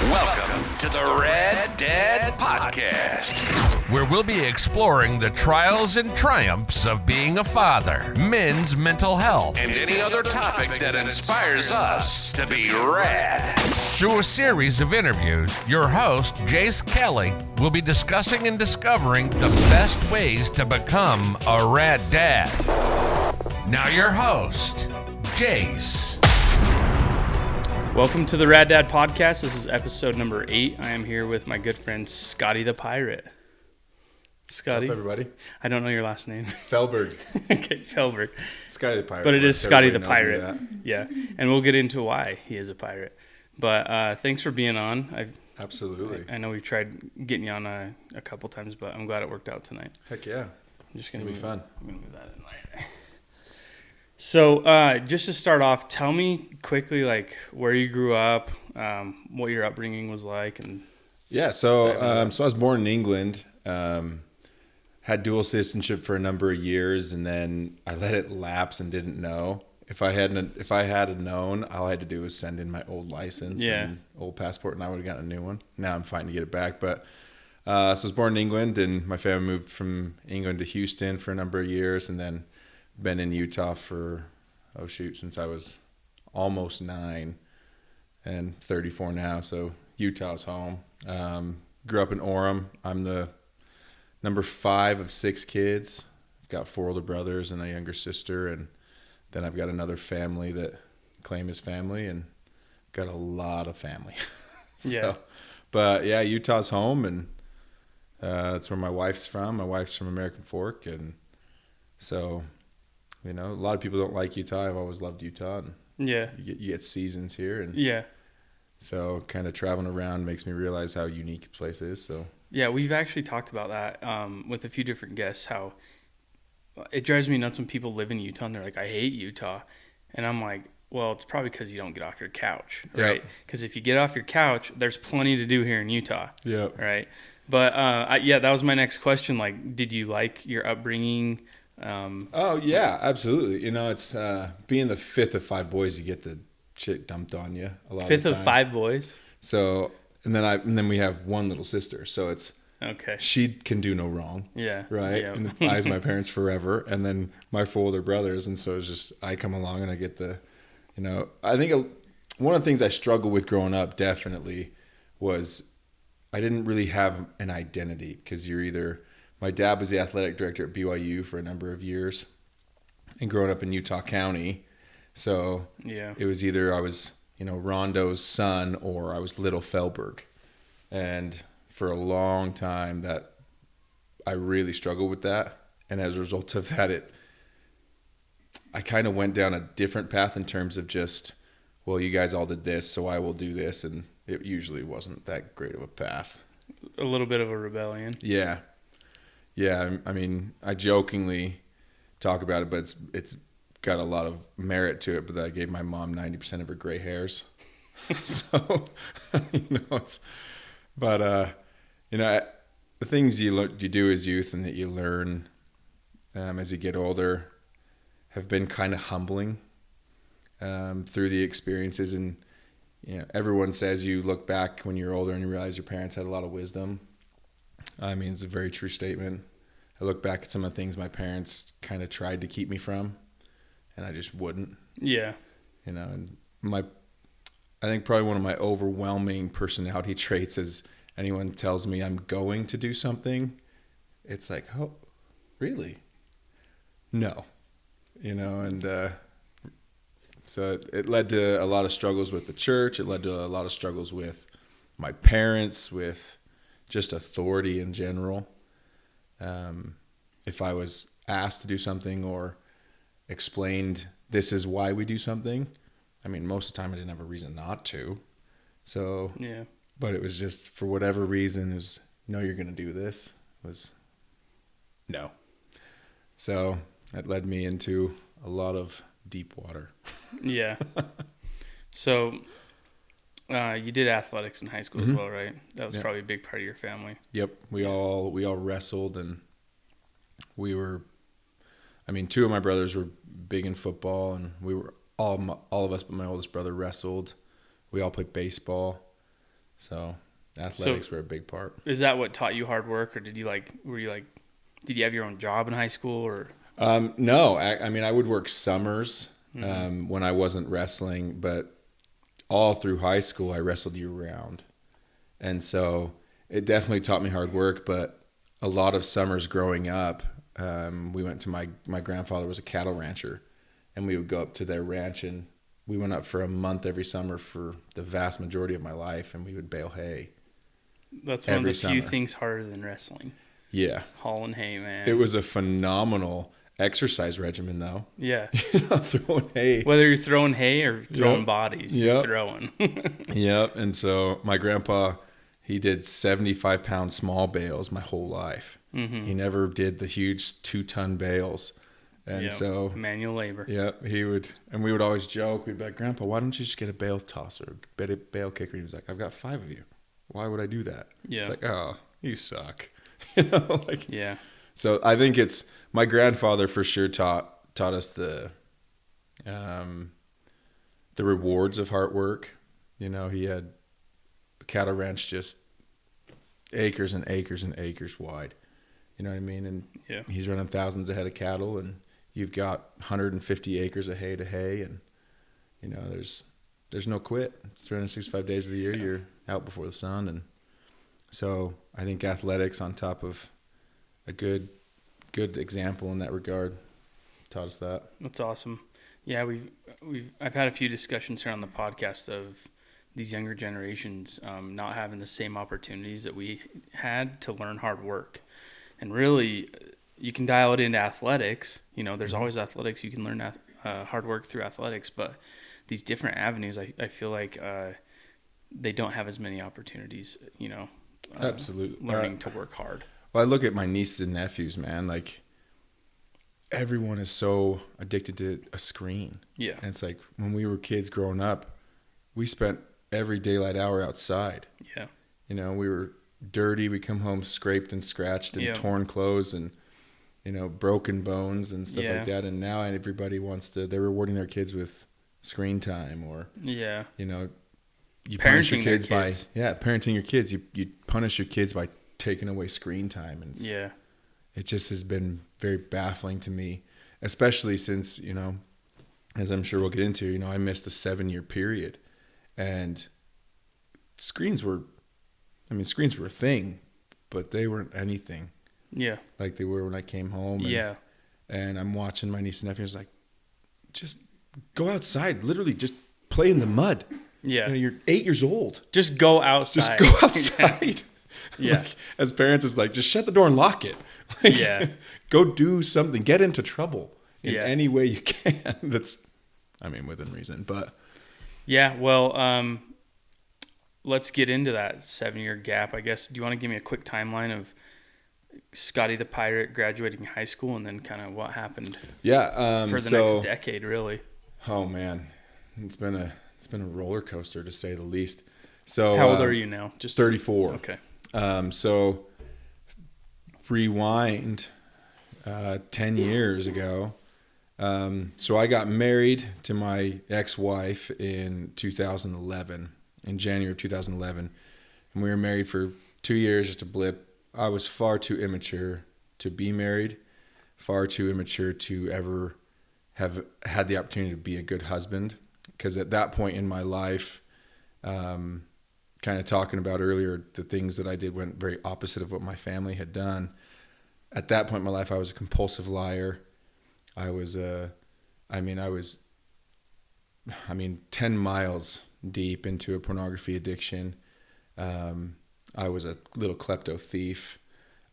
Welcome to the Red Dead Podcast, where we'll be exploring the trials and triumphs of being a father, men's mental health, and any other topic that inspires us to be rad. Through a series of interviews, your host, Jace Kelly, will be discussing and discovering the best ways to become a rad dad. Now your host, Jace. Welcome to the Rad Dad Podcast. This is episode number 8. I am here with my good friend Scottie the Pirate. Scottie. What's up, everybody? I don't know your last name. Felberg. Okay, Felberg. Scottie the Pirate. But it is Scottie the Everybody knows Pirate. Yeah, and we'll get into why he is a pirate. But thanks for being on. Absolutely. I know we've tried getting you on a couple times, but I'm glad it worked out tonight. Heck yeah. I'm just gonna be fun. I'm going to move that in there. So, just to start off, tell me quickly, like, where you grew up, what your upbringing was like, and yeah. So I was born in England. Had dual citizenship for a number of years, and then I let it lapse and didn't know. If I had known, all I had to do was send in my old license and old passport, and I would have gotten a new one. Now I'm fighting to get it back, but so I was born in England, and my family moved from England to Houston for a number of years, and then been in Utah for, since I was almost 9 and 34 now. So Utah's home. Grew up in Orem. I'm the number 5 of 6 kids. I've got 4 older brothers and a younger sister. And then I've got another family that claim as family and got a lot of family. But yeah, Utah's home. And that's where my wife's from. My wife's from American Fork. And so, you know, a lot of people don't like Utah. I've always loved Utah. And you get seasons here. And so kind of traveling around makes me realize how unique the place is. So yeah, we've actually talked about that with a few different guests, how it drives me nuts when people live in Utah and they're like, I hate Utah. And I'm like, well, it's probably because you don't get off your couch, right? Because if you get off your couch, there's plenty to do here in Utah. Yeah. Right. But that was my next question. Like, did you like your upbringing? Oh yeah, absolutely. You know, it's being the 5th of 5 boys, you get the shit dumped on you a lot. 5th of 5 boys. So and then we have one little sister. So it's okay. She can do no wrong. Yeah. Right. Yeah. In the eyes of my parents forever, and then my 4 older brothers, and so it's just I come along and I get the, you know, I think one of the things I struggled with growing up definitely was I didn't really have an identity because you're either. My dad was the athletic director at BYU for a number of years and growing up in Utah County. So it was either I was, you know, Rondo's son or I was little Felberg. And for a long time that I really struggled with that. And as a result of that, I kind of went down a different path in terms of just, well, you guys all did this, so I will do this. And it usually wasn't that great of a path. A little bit of a rebellion. Yeah. Yeah, I mean, I jokingly talk about it, but it's got a lot of merit to it. But I gave my mom 90% of her gray hairs, so you know the things you do as youth and that you learn as you get older have been kind of humbling through the experiences. And you know, everyone says you look back when you're older and you realize your parents had a lot of wisdom. I mean, it's a very true statement. I look back at some of the things my parents kind of tried to keep me from, and I just wouldn't. Yeah. You know, and I think probably one of my overwhelming personality traits is anyone tells me I'm going to do something, it's like, oh, really? No. You know, and so it led to a lot of struggles with the church. It led to a lot of struggles with my parents, with just authority in general. If I was asked to do something or explained this is why we do something, I mean, most of the time I didn't have a reason not to. So, but it was just for whatever reason, it was, no, you're going to do this, was no. So that led me into a lot of deep water. Yeah. So you did athletics in high school as well, right? That was probably a big part of your family. Yep. We all wrestled, and we were, I mean, 2 of my brothers were big in football, and we were all of us but my oldest brother wrestled. We all played baseball. So athletics were a big part. Is that what taught you hard work, or did you did you have your own job in high school, or? No, I mean, I would work summers when I wasn't wrestling, but all through high school, I wrestled year round. And so it definitely taught me hard work, but a lot of summers growing up, we went to my grandfather was a cattle rancher, and we would go up to their ranch, and we went up for a month every summer for the vast majority of my life, and we would bale hay. That's one of the few things harder than wrestling. Yeah. Hauling hay, man. It was a phenomenal exercise regimen, though. Yeah. Throwing hay. Whether you're throwing hay or throwing bodies, you're throwing. Yep. And so my grandpa, he did 75-pound small bales my whole life. Mm-hmm. He never did the huge 2-ton bales. And so manual labor. Yep. And we would always joke. We'd be like, Grandpa, why don't you just get a bale tosser, a bale kicker? He was like, I've got 5 of you. Why would I do that? Yeah. It's like, oh, you suck. Yeah. So I think it's my grandfather for sure taught us the rewards of hard work. You know, he had a cattle ranch just acres and acres and acres wide. You know what I mean? And he's running thousands of head of cattle, and you've got 150 acres of hay to hay, and you know there's no quit. It's 365 days of the year. You're out before the sun, and so I think athletics on top of a good example in that regard taught us that. That's awesome. Yeah, I've had a few discussions here on the podcast of these younger generations not having the same opportunities that we had to learn hard work. And really, you can dial it into athletics. You know, there's always athletics. You can learn hard work through athletics, but these different avenues, I feel like they don't have as many opportunities, you know. Absolutely. Learning to work hard. Well, I look at my nieces and nephews, man, like everyone is so addicted to a screen. Yeah. And it's like when we were kids growing up, we spent every daylight hour outside. Yeah. You know, we were dirty. We come home scraped and scratched and torn clothes and, you know, broken bones and stuff like that. And now everybody they're rewarding their kids with screen time or, you know, you punish your kids by parenting your kids. You punish your kids by taking away screen time, and it just has been very baffling to me, especially since, you know, as I'm sure we'll get into, you know, I missed a 7-year period, and screens were a thing, but they weren't anything like they were when I came home. And I'm watching my niece and nephews like, just go outside, literally just play in the mud. Yeah. You know, you're 8 years old. Just go outside. Like, as parents, it's like, just shut the door and lock it. Like, go do something. Get into trouble in any way you can. That's, within reason. But yeah, well, let's get into that 7-year gap, I guess. Do you want to give me a quick timeline of Scottie the Pirate graduating high school and then kind of what happened for the next decade, really? Oh, man. It's been a roller coaster, to say the least. So how old are you now? Just 34. Okay. So rewind 10 years ago. So I got married to my ex-wife in 2011, in January of 2011. And we were married for 2 years, just a blip. I was far too immature to be married, far too immature to ever have had the opportunity to be a good husband. Because at that point in my life, kind of talking about earlier, the things that I did went very opposite of what my family had done. At that point in my life, I was a compulsive liar. I was 10 miles deep into a pornography addiction. I was a little klepto thief.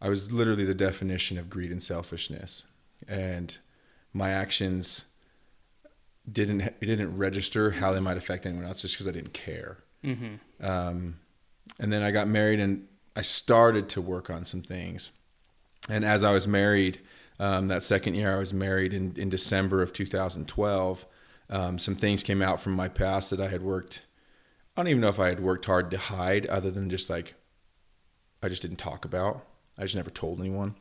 I was literally the definition of greed and selfishness. And my actions didn't register how they might affect anyone else just because I didn't care. Mm-hmm. And then I got married and I started to work on some things. And as I was married, that second year I was married in December of 2012, some things came out from my past that I don't even know if I had worked hard to hide, other than just like, I just didn't talk about. I just never told anyone.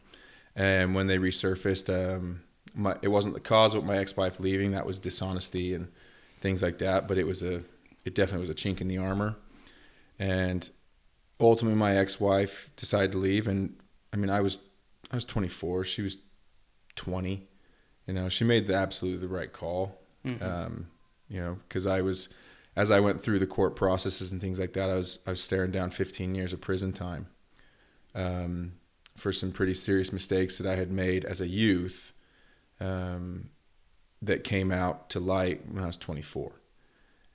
And when they resurfaced, it wasn't the cause of my ex-wife leaving. That was dishonesty and things like that. But it definitely was a chink in the armor. And ultimately my ex-wife decided to leave. And I mean, I was 24. She was 20. You know, she made absolutely the right call. Mm-hmm. You know, because as I went through the court processes and things like that, I was staring down 15 years of prison time for some pretty serious mistakes that I had made as a youth that came out to light when I was 24.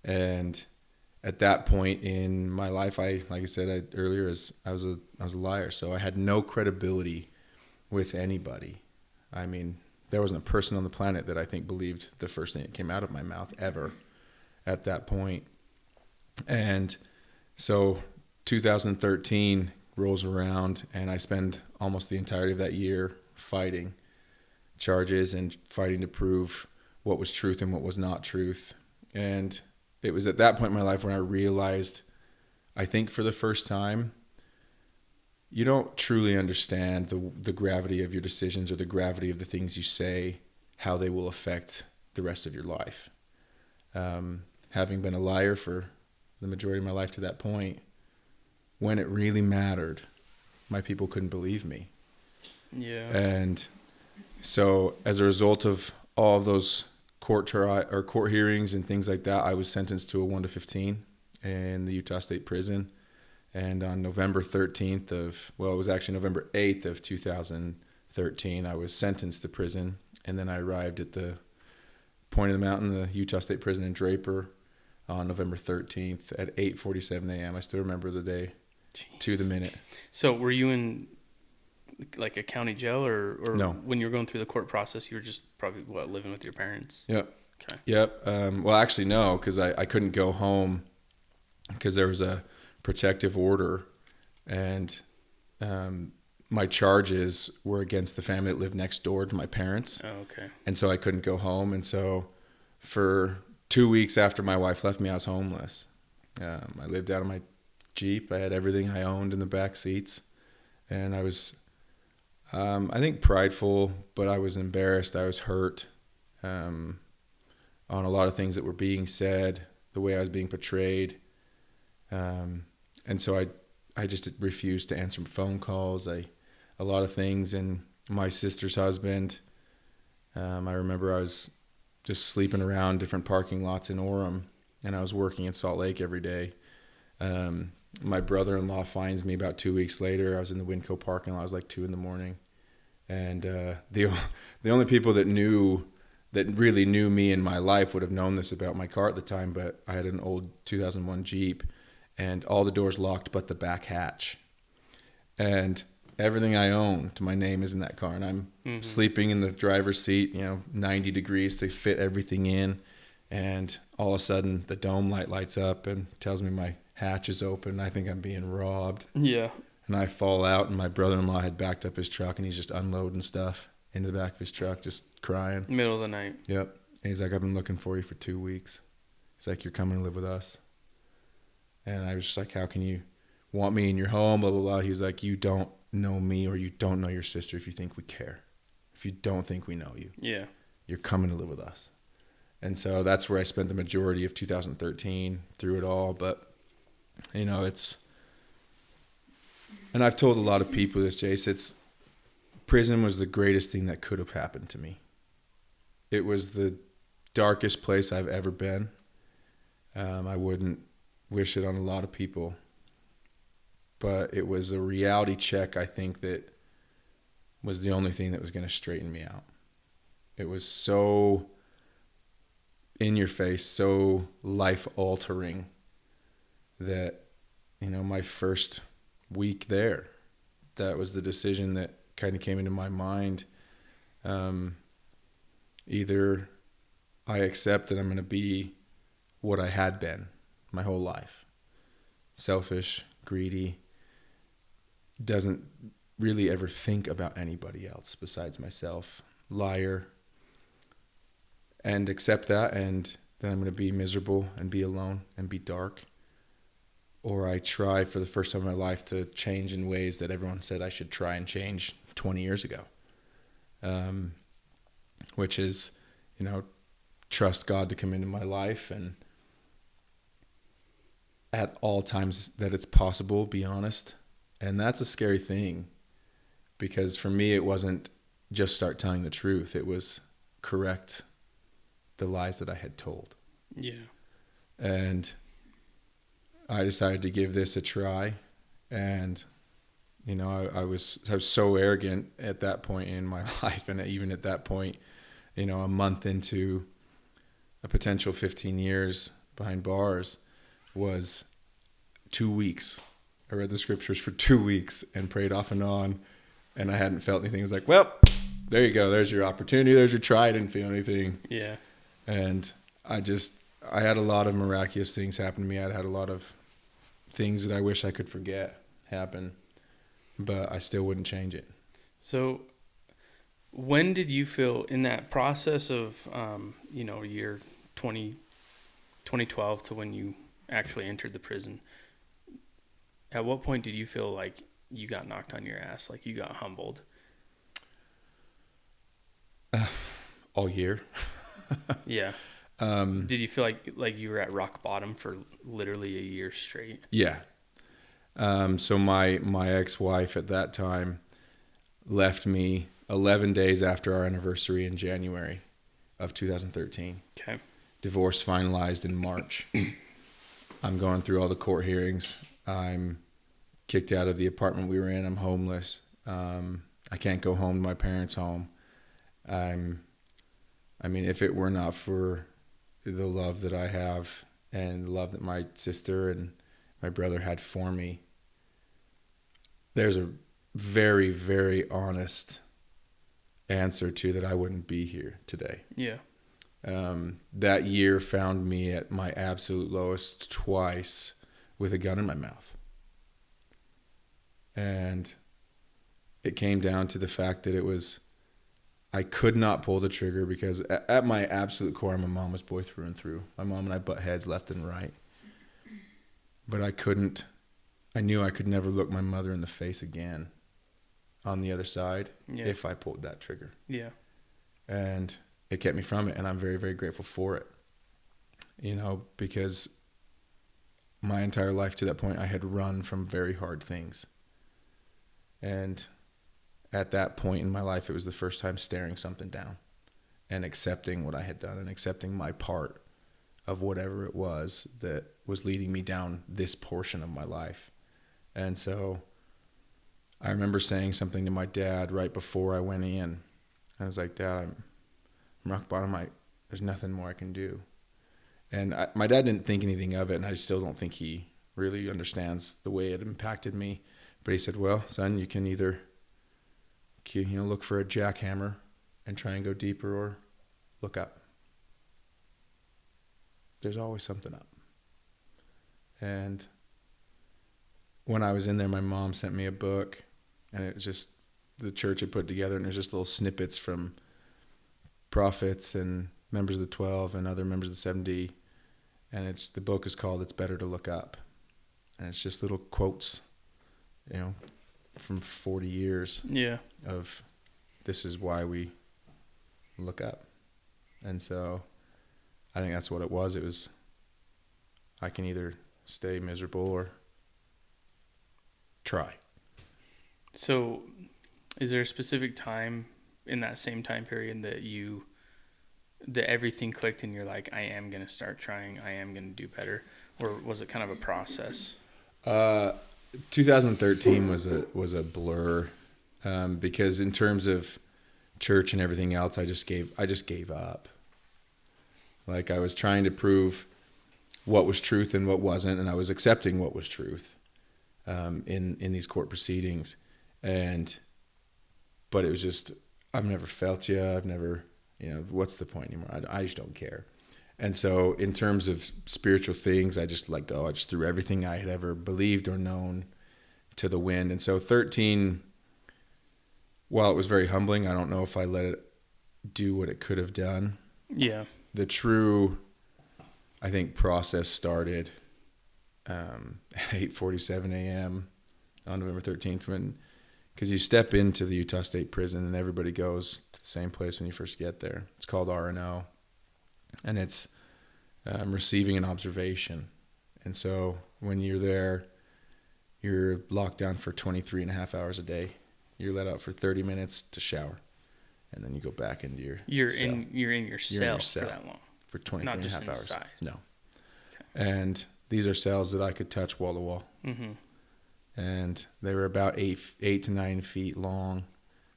And at that point in my life, like I said earlier, I was a liar. So I had no credibility with anybody. I mean, there wasn't a person on the planet that I think believed the first thing that came out of my mouth ever at that point. And so 2013 rolls around, and I spend almost the entirety of that year fighting charges and fighting to prove what was truth and what was not truth. And it was at that point in my life when I realized, I think for the first time, you don't truly understand the gravity of your decisions or the gravity of the things you say, how they will affect the rest of your life. Having been a liar for the majority of my life to that point, when it really mattered, my people couldn't believe me. Yeah. And so as a result of all of those court hearings and things like that, I was sentenced to a 1 to 15 in the Utah State Prison. And on November 13th it was actually November 8th of 2013, I was sentenced to prison. And then I arrived at the point of the mountain, the Utah State Prison in Draper, on November 13th at 8:47 a.m. I still remember the day. Jeez. To the minute. So were you in like a county jail or no? When you were going through the court process, you were just probably living with your parents? Yep. Okay. Yep. Well, actually, no, because I couldn't go home because there was a protective order, and my charges were against the family that lived next door to my parents. Oh, okay. And so I couldn't go home, and so for 2 weeks after my wife left me, I was homeless. I lived out of my Jeep. I had everything I owned in the back seats, and I was, I think, prideful, but I was embarrassed. I was hurt on a lot of things that were being said, the way I was being portrayed, and so I just refused to answer phone calls. A lot of things, and my sister's husband, I remember I was just sleeping around different parking lots in Orem, and I was working in Salt Lake every day. My brother-in-law finds me about 2 weeks later. I was in the Winco parking lot. It was like 2 a.m. And the only people that really knew me in my life would have known this about my car at the time, but I had an old 2001 Jeep, and all the doors locked but the back hatch. And everything I own to my name is in that car, and I'm sleeping in the driver's seat, 90 degrees to fit everything in. And all of a sudden the dome light lights up and tells me my hatch is open. I think I'm being robbed. Yeah. And I fall out, and my brother-in-law had backed up his truck, and he's just unloading stuff into the back of his truck, just crying. Middle of the night. Yep. And he's like, I've been looking for you for 2 weeks. He's like, you're coming to live with us. And I was just like, how can you want me in your home, blah, blah, blah. He was like, you don't know me, or you don't know your sister if you think we care. If you don't think we know you. Yeah. You're coming to live with us. And so that's where I spent the majority of 2013 through it all. But, and I've told a lot of people this, Jace, prison was the greatest thing that could have happened to me. It was the darkest place I've ever been. I wouldn't wish it on a lot of people. But it was a reality check, I think, that was the only thing that was going to straighten me out. It was so in your face, so life altering that, my first week there, that was the decision that kind of came into my mind. Either I accept that I'm going to be what I had been my whole life. Selfish, greedy, doesn't really ever think about anybody else besides myself, liar, and accept that, and then I'm going to be miserable and be alone and be dark. Or I try for the first time in my life to change in ways that everyone said I should try and change 20 years ago. Which is, trust God to come into my life and at all times that it's possible, be honest. And that's a scary thing, because for me, it wasn't just start telling the truth. It was correct the lies that I had told. Yeah. And I decided to give this a try. And, you know, I was so arrogant at that point in my life. And even at that point, you know, a month into a potential 15 years behind bars, was 2 weeks. I read the scriptures for 2 weeks and prayed off and on, and I hadn't felt anything. It was like, well, there you go. There's your opportunity. There's your try. I didn't feel anything. Yeah. And I had a lot of miraculous things happen to me. I had a lot of things that I wish I could forget happen, but I still wouldn't change it. So when did you feel in that process of, year 2012 to when you actually entered the prison, at what point did you feel like you got knocked on your ass, like you got humbled? All year. Yeah. Did you feel like you were at rock bottom for literally a year straight? Yeah. So my ex-wife at that time left me 11 days after our anniversary in January of 2013. Okay. Divorce finalized in March. I'm going through all the court hearings. I'm kicked out of the apartment we were in. I'm homeless. I can't go home to my parents' home. If it were not for the love that I have and the love that my sister and my brother had for me, there's a very, very honest answer to that, I wouldn't be here today. Yeah. That year found me at my absolute lowest twice with a gun in my mouth. And it came down to the fact that I could not pull the trigger, because at my absolute core, I'm a mama's boy through and through. My mom and I butt heads left and right. But I knew I could never look my mother in the face again on the other side if I pulled that trigger. Yeah. And it kept me from it, and I'm very, very grateful for it. Because my entire life to that point, I had run from very hard things. And at that point in my life, it was the first time staring something down and accepting what I had done and accepting my part of whatever it was that was leading me down this portion of my life. And so I remember saying something to my dad right before I went in. I was like, Dad, I'm rock bottom. There's nothing more I can do. And my dad didn't think anything of it, and I still don't think he really understands the way it impacted me. But he said, well, son, you can either look for a jackhammer and try and go deeper, or look up. There's always something up. And when I was in there, my mom sent me a book, and it was just the church had put together, and there's just little snippets from prophets and members of the 12 and other members of the 70. And the book is called It's Better to Look Up. And it's just little quotes, from 40 years of this is why we look up. And so I think that's what it was. It was, I can either stay miserable or try. So is there a specific time in that same time period that everything clicked and you're like, I am going to start trying, I am going to do better? Or was it kind of a process? 2013 was a blur, because in terms of church and everything else, I just gave up. Like, I was trying to prove what was truth and what wasn't, and I was accepting what was truth in these court proceedings. But it was just, I've never felt you. I've never, what's the point anymore? I just don't care. And so in terms of spiritual things, I just let go. I just threw everything I had ever believed or known to the wind. And so 13, while it was very humbling, I don't know if I let it do what it could have done. Yeah. The true, I think, process started at 8:47 a.m. on November 13th, because you step into the Utah State Prison and everybody goes to the same place when you first get there. It's called R&O, and it's receiving an observation. And so when you're there, you're locked down for 23 and a half hours a day. You're let out for 30 minutes to shower, and then you go back into your cell. You're in your cell for that long. For 23 Not and a just half hours. inside. No. Okay. And these are cells that I could touch wall to wall. Mm-hmm. And they were about 8 to 9 feet long,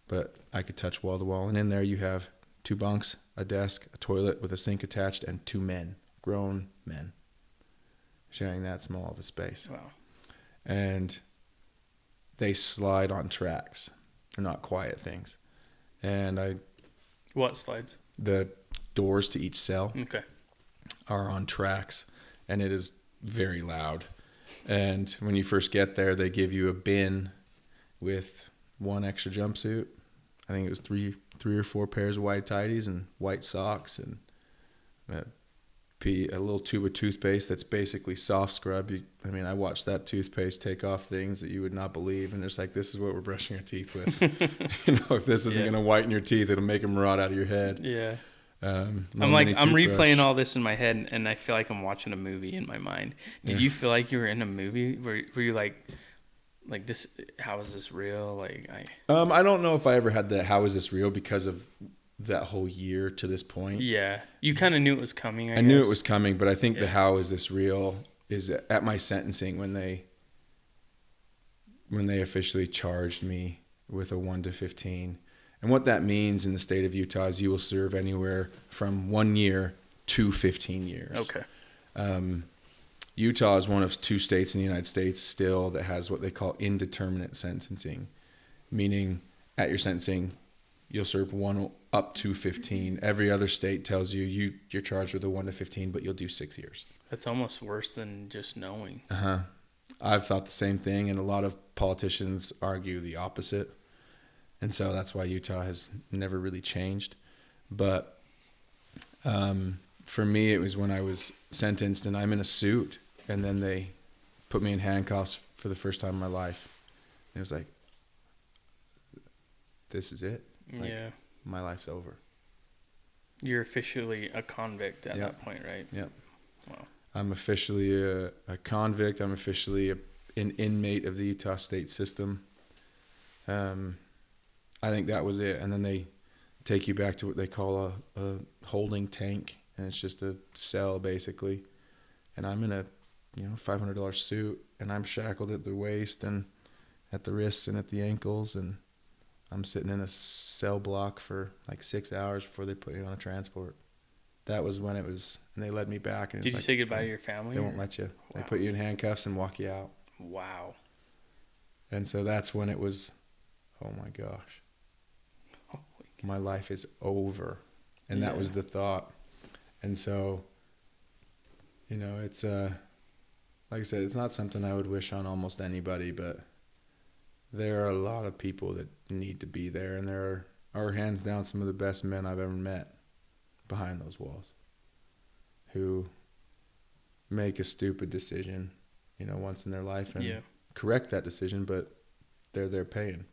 but I could touch wall to wall. And in there you have 2 bunks, a desk, a toilet with a sink attached, and 2 men, grown men, sharing that small of a space. Wow. And they slide on tracks. They're not quiet things. And What slides? the doors to each cell are on tracks, and it is very loud. And when you first get there, they give you a bin with 1 extra jumpsuit. I think it was three or 4 pairs of white tighties and white socks, and a little tube of toothpaste that's basically soft scrub. I watched that toothpaste take off things that you would not believe, and it's like, this is what we're brushing our teeth with. If this isn't going to whiten your teeth, it'll make them rot out of your head. Yeah. I'm replaying all this in my head, and I feel like I'm watching a movie in my mind. Did you feel like you were in a movie? Were you like this? How is this real? I don't know if I ever had the how is this real because of that whole year to this point. Yeah, you kind of knew it was coming. I guess. Knew it was coming, but I think the how is this real is at my sentencing when they officially charged me with a 1 to 15. And what that means in the state of Utah is you will serve anywhere from 1 year to 15 years. Okay. Utah is one of 2 states in the United States still that has what they call indeterminate sentencing, meaning at your sentencing, you'll serve 1 up to 15. Every other state tells you're charged with a 1 to 15, but you'll do 6 years. That's almost worse than just knowing. I've thought the same thing, and a lot of politicians argue the opposite. And so that's why Utah has never really changed. But for me, it was when I was sentenced and I'm in a suit, and then they put me in handcuffs for the first time in my life. And it was like, this is it. Yeah. My life's over. You're officially a convict at that point, right? Yep. Wow. I'm officially a convict. I'm officially an inmate of the Utah state system. I think that was it. And then they take you back to what they call a holding tank, and it's just a cell basically. And I'm in a $500 suit, and I'm shackled at the waist and at the wrists and at the ankles, and I'm sitting in a cell block for like 6 hours before they put you on a transport. That was when it was, and they led me back. And did you say goodbye to your family? They won't let you. Wow. They put you in handcuffs and walk you out. Wow. And so that's when it was, oh my gosh, my life is over. And that was the thought. And so, it's, like I said, it's not something I would wish on almost anybody, but there are a lot of people that need to be there. And there are hands down some of the best men I've ever met behind those walls who make a stupid decision, once in their life and correct that decision, but they're paying.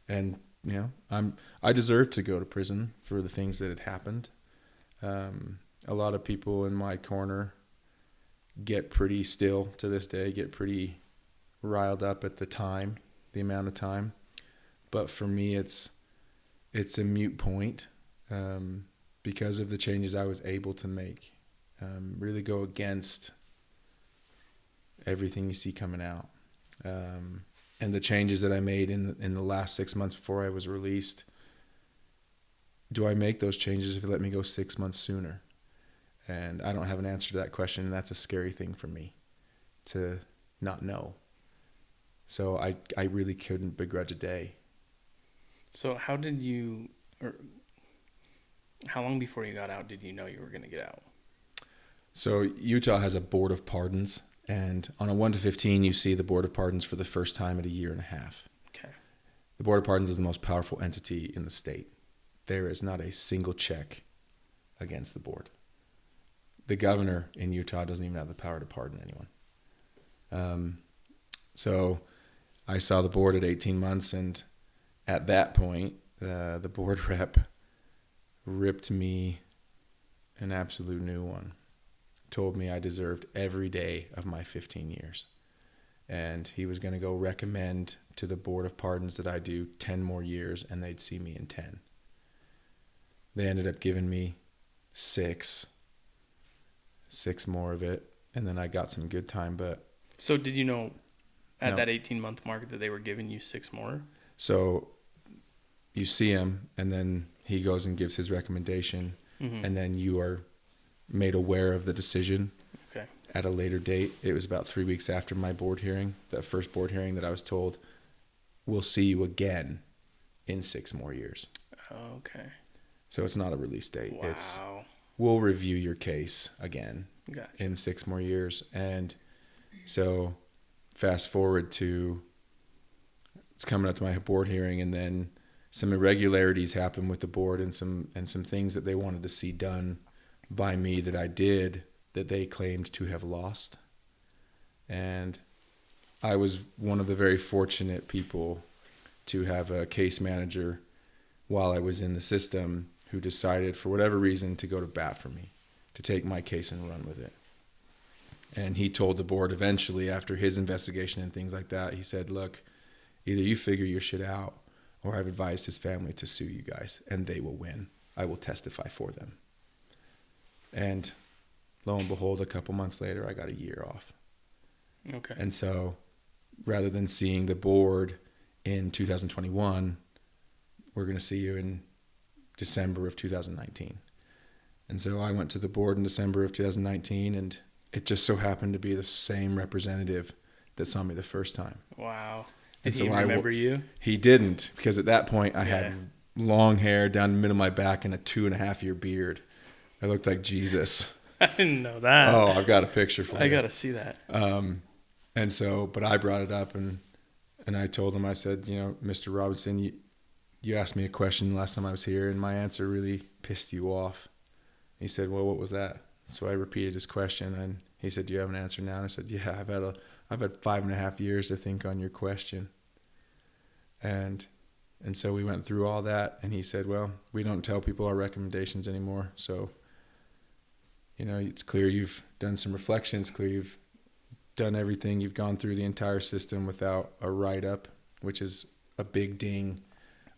And, I deserve to go to prison for the things that had happened. A lot of people in my corner get pretty still to this day, get pretty riled up at the amount of time. But for me, it's a moot point because of the changes I was able to make. Really go against everything you see coming out. And the changes that I made in the last 6 months before I was released, do I make those changes if you let me go 6 months sooner? And I don't have an answer to that question, and that's a scary thing for me to not know. So I really couldn't begrudge a day. So how long before you got out did you know you were going to get out? So Utah has a board of pardons, and on a 1 to 15, you see the board of pardons for the first time at a year and a half. Okay. The board of pardons is the most powerful entity in the state. There is not a single check against the board. The governor in Utah doesn't even have the power to pardon anyone. So I saw the board at 18 months, and at that point, the board rep ripped me an absolute new one. told me I deserved every day of my 15 years. And he was going to go recommend to the Board of Pardons that I do 10 more years, and they'd see me in 10. They ended up giving me 6 more of it, and then I got some good time. But so did you know at that 18-month mark that they were giving you 6 more? So you see him, and then he goes and gives his recommendation, and then you are made aware of the decision. Okay. At a later date. It was about 3 weeks after my board hearing, that first board hearing, that I was told, we'll see you again in 6 more years. Okay. So it's not a release date. Wow. It's, we'll review your case again Gotcha. in 6 more years. And so fast forward to, it's coming up to my board hearing, and then some irregularities happen with the board, and some things that they wanted to see done by me that I did, that they claimed to have lost. And I was one of the very fortunate people to have a case manager while I was in the system who decided, for whatever reason, to go to bat for me, to take my case and run with it. And he told the board eventually, after his investigation and things like that, he said, look, either you figure your shit out, or I've advised his family to sue you guys, and they will win. I will testify for them. And lo and behold, a couple months later, I got a year off. Okay. And so rather than seeing the board in 2021, we're going to see you in December of 2019. And so I went to the board in December of 2019, and it just so happened to be the same representative that saw me the first time. Wow. Did And he so remember you? He didn't, because at that point I had long hair down the middle of my back and a 2.5-year beard. I looked like Jesus. I didn't know that. Oh, I've got a picture for you. I got to see that. And so, but I brought it up, and I told him, I said, you know, Mr. Robinson, you asked me a question last time I was here, and my answer really pissed you off. He said, well, what was that? So I repeated his question, and he said, do you have an answer now? And I said, yeah, I've had 5.5 years to think on your question. And so we went through all that, and he said, well, we don't tell people our recommendations anymore. So, you know, it's clear you've done some reflections, clear you've done everything. You've gone through the entire system without a write-up, which is a big ding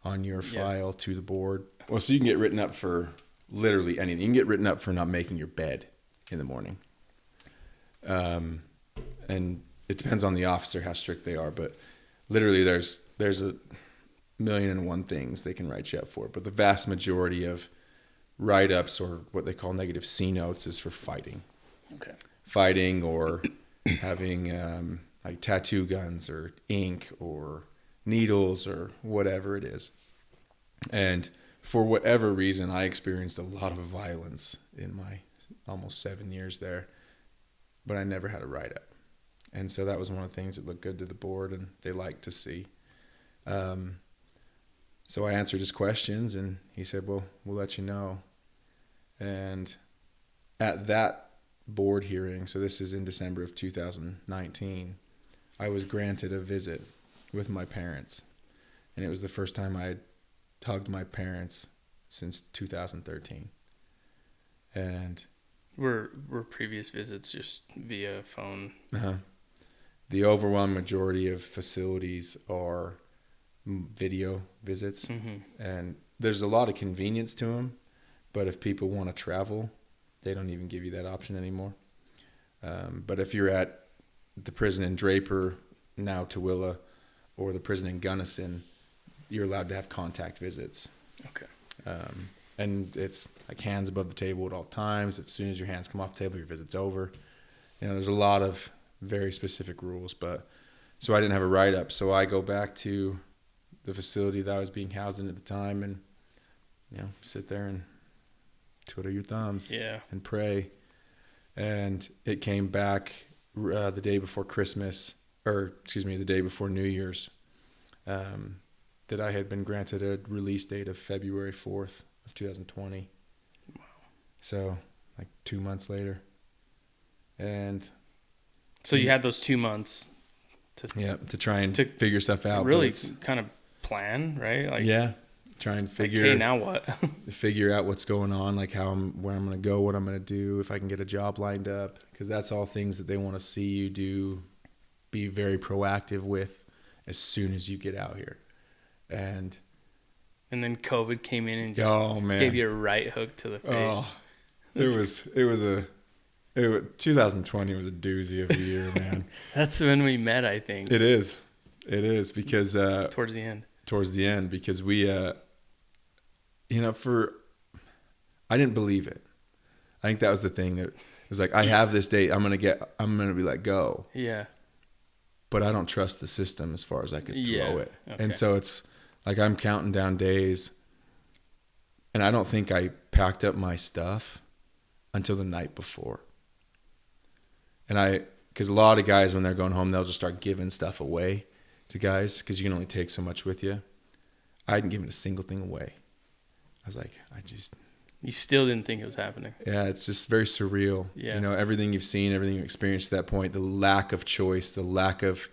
on your file to the board. Well, so you can get written up for literally anything. You can get written up for not making your bed in the morning. And it depends on the officer how strict they are, but literally there's a 1,000,001 things they can write you up for. But the vast majority of write-ups, or what they call negative C notes, is for fighting. Okay. Fighting, or having like tattoo guns or ink or needles or whatever it is. And for whatever reason, I experienced a lot of violence in my almost 7 years there, but I never had a write-up. And so that was one of the things that looked good to the board and they liked to see. So I answered his questions, and he said, well, we'll let you know. And at that board hearing, so this is in December of 2019, I was granted a visit with my parents. And it was the first time I had hugged my parents since 2013. And were previous visits just via phone? The overwhelming majority of facilities are video visits. And there's a lot of convenience to them, but if people want to travel, they don't even give you that option anymore. But if you're at the prison in Draper, now Tooele, or the prison in Gunnison, you're allowed to have contact visits. Okay. And it's like hands above the table at all times. As soon as your hands come off the table, your visit's over. You know, there's a lot of very specific rules, but so I didn't have a write-up. So I go back to the facility that I was being housed in at the time, and, you know, sit there and twiddle your thumbs and pray. And it came back the day before Christmas, the day before New Year's, that I had been granted a release date of February 4th of 2020. Wow. So like 2 months later. And so you had those 2 months to try and figure stuff out. Really kind of plan, right? Like, yeah. try and figure. Okay, now what? Figure out what's going on, like where I'm going to go, what I'm going to do, if I can get a job lined up, because that's all things that they want to see you do. Be very proactive with as soon as you get out here, and then COVID came in and just gave you a right hook to the face. Oh, 2020 was a doozy of a year, man. That's when we met, I think. It is because towards the end because we I didn't believe it. I think that was the thing. That it was like, I have this date, I'm gonna be let go. Yeah. But I don't trust the system as far as I could throw it. Okay. And so it's like I'm counting down days, and I don't think I packed up my stuff until the night before. And because a lot of guys, when they're going home, they'll just start giving stuff away to guys, because you can only take so much with you. I hadn't given a single thing away. I was like, You still didn't think it was happening. Yeah, it's just very surreal. Yeah. You know, everything you've seen, everything you've experienced to that point, the lack of choice, the lack of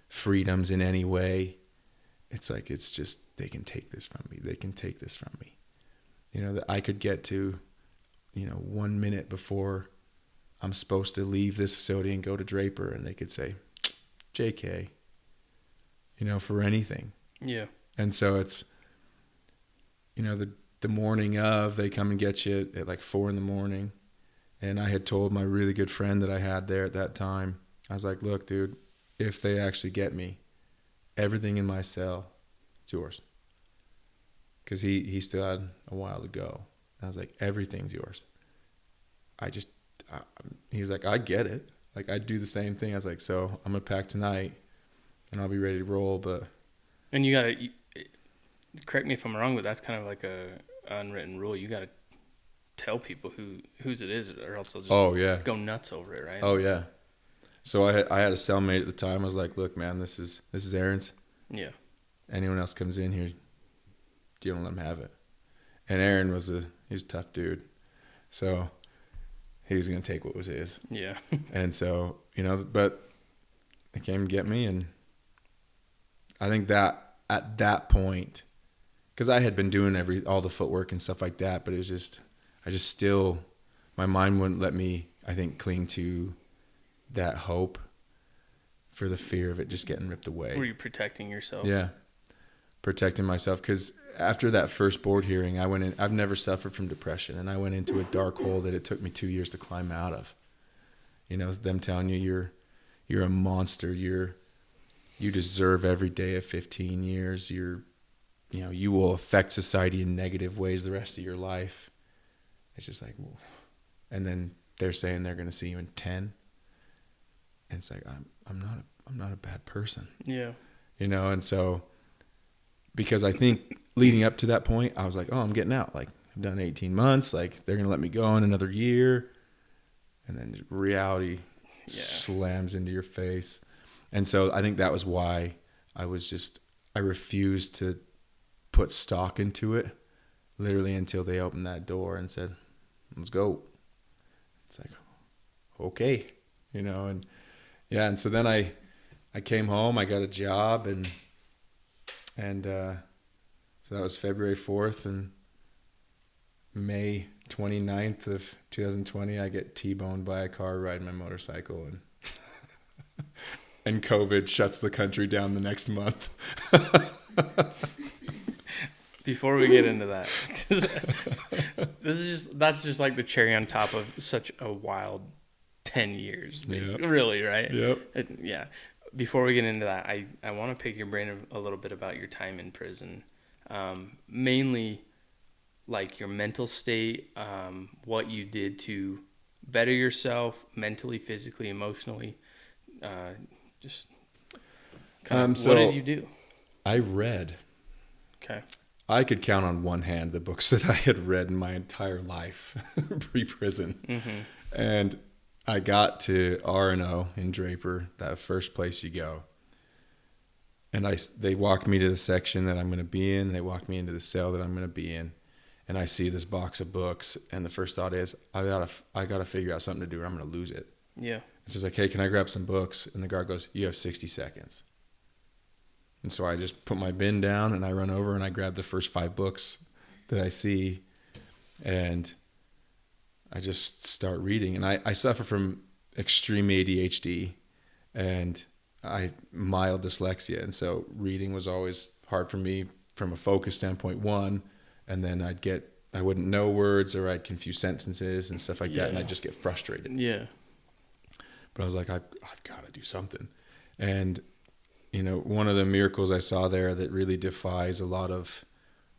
freedoms in any way. It's like, it's just, they can take this from me. They can take this from me. You know, that I could get to, 1 minute before I'm supposed to leave this facility and go to Draper, and they could say, JK, for anything. Yeah. And so it's, the morning of, they come and get you at like 4 a.m. And I had told my really good friend that I had there at that time, I was like, look, dude, if they actually get me, everything in my cell, it's yours. Because he still had a while to go. And I was like, everything's yours. He was like, I get it. Like, I'd do the same thing. I was like, so I'm going to pack tonight and I'll be ready to roll. And you got to, correct me if I'm wrong, but that's kind of like a unwritten rule. You got to tell people whose it is, or else they'll just go nuts over it, right? Oh yeah. So I had a cellmate at the time. I was like, look, man, this is Aaron's. Yeah. Anyone else comes in here, you don't let him have it. And Aaron he's a tough dude. So he was going to take what was his. Yeah. And so, but they came to get me, and I think that at that point, because I had been doing all the footwork and stuff like that, but it was my mind wouldn't let me, I think, cling to that hope for the fear of it just getting ripped away. Were you protecting yourself? Yeah. Protecting myself, because after that first board hearing, I went in. I've never suffered from depression, and I went into a dark hole that it took me 2 years to climb out of. Them telling you you're a monster, you deserve every day of 15 years, you will affect society in negative ways the rest of your life. It's just like, whoa. And then they're saying they're going to see you in 10, and it's like, I'm not a bad person. Yeah. And so, because I think leading up to that point, I was like, oh, I'm getting out. Like, I've done 18 months. Like, they're going to let me go in another year. And then reality slams into your face. And so I think that was why I refused to put stock into it, literally, until they opened that door and said, let's go. It's like, okay, and yeah. And so then I came home, I got a job, and so that was February 4th, and May 29th of 2020, I get T-boned by a car riding my motorcycle, and COVID shuts the country down the next month. Before we get into that, that's just like the cherry on top of such a wild 10 years, basically. Yep. Really, right? Yep. Yeah. Before we get into that, I want to pick your brain a little bit about your time in prison. Mainly like your mental state, what you did to better yourself mentally, physically, emotionally. Just kind of, what did you do? I read. Okay. I could count on one hand the books that I had read in my entire life pre-prison. Mm-hmm. And I got to R&O in Draper, that first place you go. And they walked me to the section that I'm going to be in. They walked me into the cell that I'm going to be in. And I see this box of books. And the first thought is, I gotta figure out something to do or I'm going to lose it. Yeah. It's just like, hey, can I grab some books? And the guard goes, you have 60 seconds. And so I just put my bin down and I run over and I grab the first 5 books that I see, and I just start reading. And I suffer from extreme ADHD and mild dyslexia. And so reading was always hard for me from a focus standpoint, one, and then I wouldn't know words, or I'd confuse sentences and stuff like that, and I'd just get frustrated. Yeah. But I was like, I've got to do something. And, one of the miracles I saw there that really defies a lot of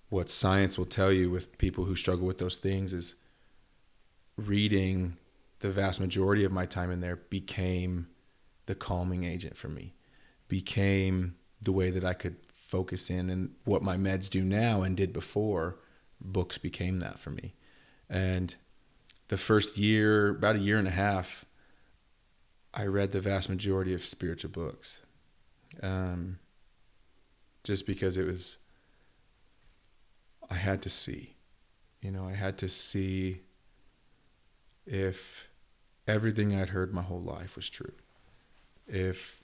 what science will tell you with people who struggle with those things is reading. The vast majority of my time in there became the calming agent for me, became the way that I could focus in, and what my meds do now and did before, books became that for me. And the first year, about a year and a half, I read the vast majority of spiritual books. Just because I had to see, I had to see if everything I'd heard my whole life was true. If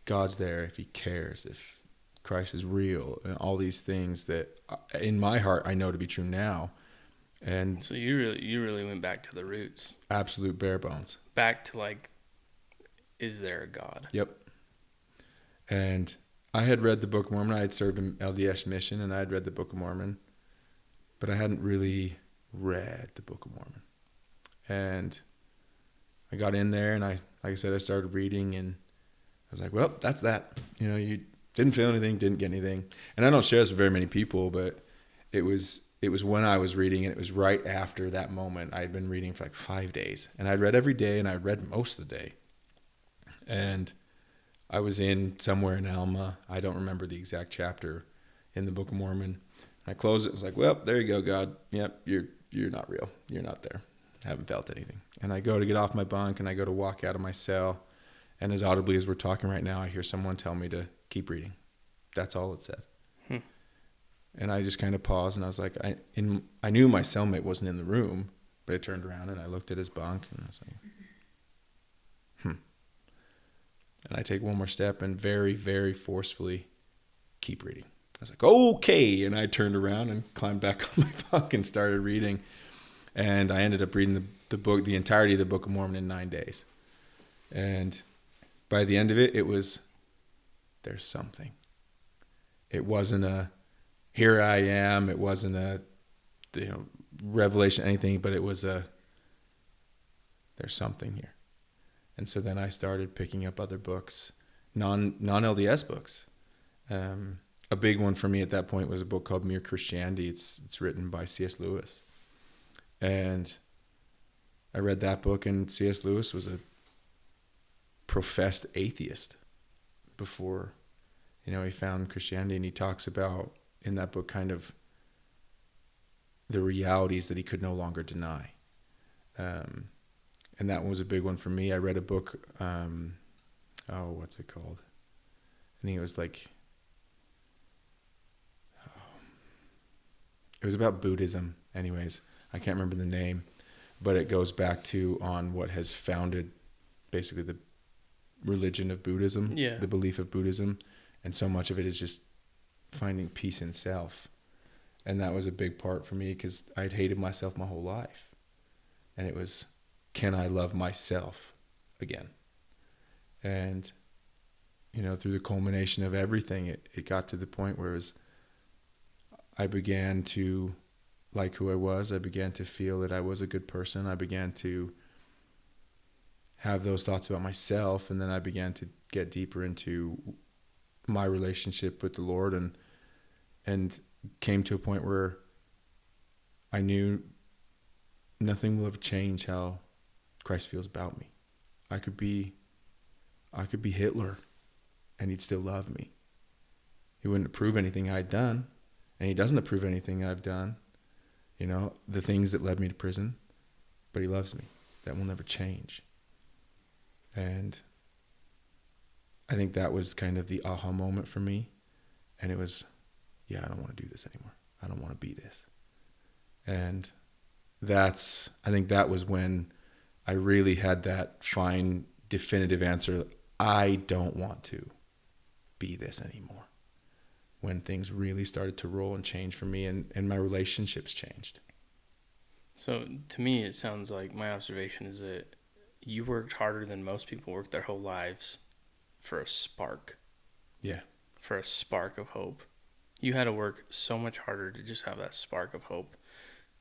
God's there, if he cares, if Christ is real, and all these things that in my heart I know to be true now. And so you really went back to the roots. Absolute bare bones. Back to like, is there a God? Yep. And I had read the Book of Mormon. I had served an LDS mission, and I had read the Book of Mormon, but I hadn't really read the Book of Mormon. And I got in there, and like I said, I started reading, and I was like, well, that's that. You didn't feel anything, didn't get anything. And I don't share this with very many people, but it was when I was reading, and it was right after that moment. I had been reading for like 5 days, and I'd read every day, and I read most of the day. And I was in somewhere in Alma. I don't remember the exact chapter in the Book of Mormon. I closed it. I was like, well, there you go, God. Yep, you're not real. You're not there. I haven't felt anything. And I go to get off my bunk, and I go to walk out of my cell. And as audibly as we're talking right now, I hear someone tell me to keep reading. That's all it said. And I just kind of paused, and I was like, I knew my cellmate wasn't in the room, but I turned around and I looked at his bunk, and I was like, And I take one more step and very, very forcefully keep reading. I was like, okay. And I turned around and climbed back on my bunk and started reading. And I ended up reading the book, the entirety of the Book of Mormon in 9 days. And by the end of it, it was, there's something. It wasn't a, here I am. It wasn't a, revelation, anything, but it was a, there's something here. And so then I started picking up other books, non-LDS books. A big one for me at that point was a book called Mere Christianity. It's written by C.S. Lewis. And I read that book, and C.S. Lewis was a professed atheist before, he found Christianity. And he talks about in that book kind of the realities that he could no longer deny. And that one was a big one for me. I read a book, what's it called? I think it was like, it was about Buddhism. Anyways, I can't remember the name, but it goes back to on what has founded basically the religion of Buddhism, the belief of Buddhism. And so much of it is just finding peace in self. And that was a big part for me because I'd hated myself my whole life. And it was, can I love myself again? And, through the culmination of everything, it got to the point where I began to like who I was. I began to feel that I was a good person. I began to have those thoughts about myself. And then I began to get deeper into my relationship with the Lord and came to a point where I knew nothing will ever change how Christ feels about me. I could be Hitler and he'd still love me. He wouldn't approve anything I'd done, and he doesn't approve anything I've done, the things that led me to prison, but he loves me. That will never change. And I think that was kind of the aha moment for me. And it was, I don't want to do this anymore. I don't want to be this. And I think that was when I really had that fine, definitive answer. I don't want to be this anymore. when things really started to roll and change for me, and my relationships changed. So to me, it sounds like my observation is that you worked harder than most people work their whole lives for a spark. Yeah. For a spark of hope. You had to work so much harder to just have that spark of hope.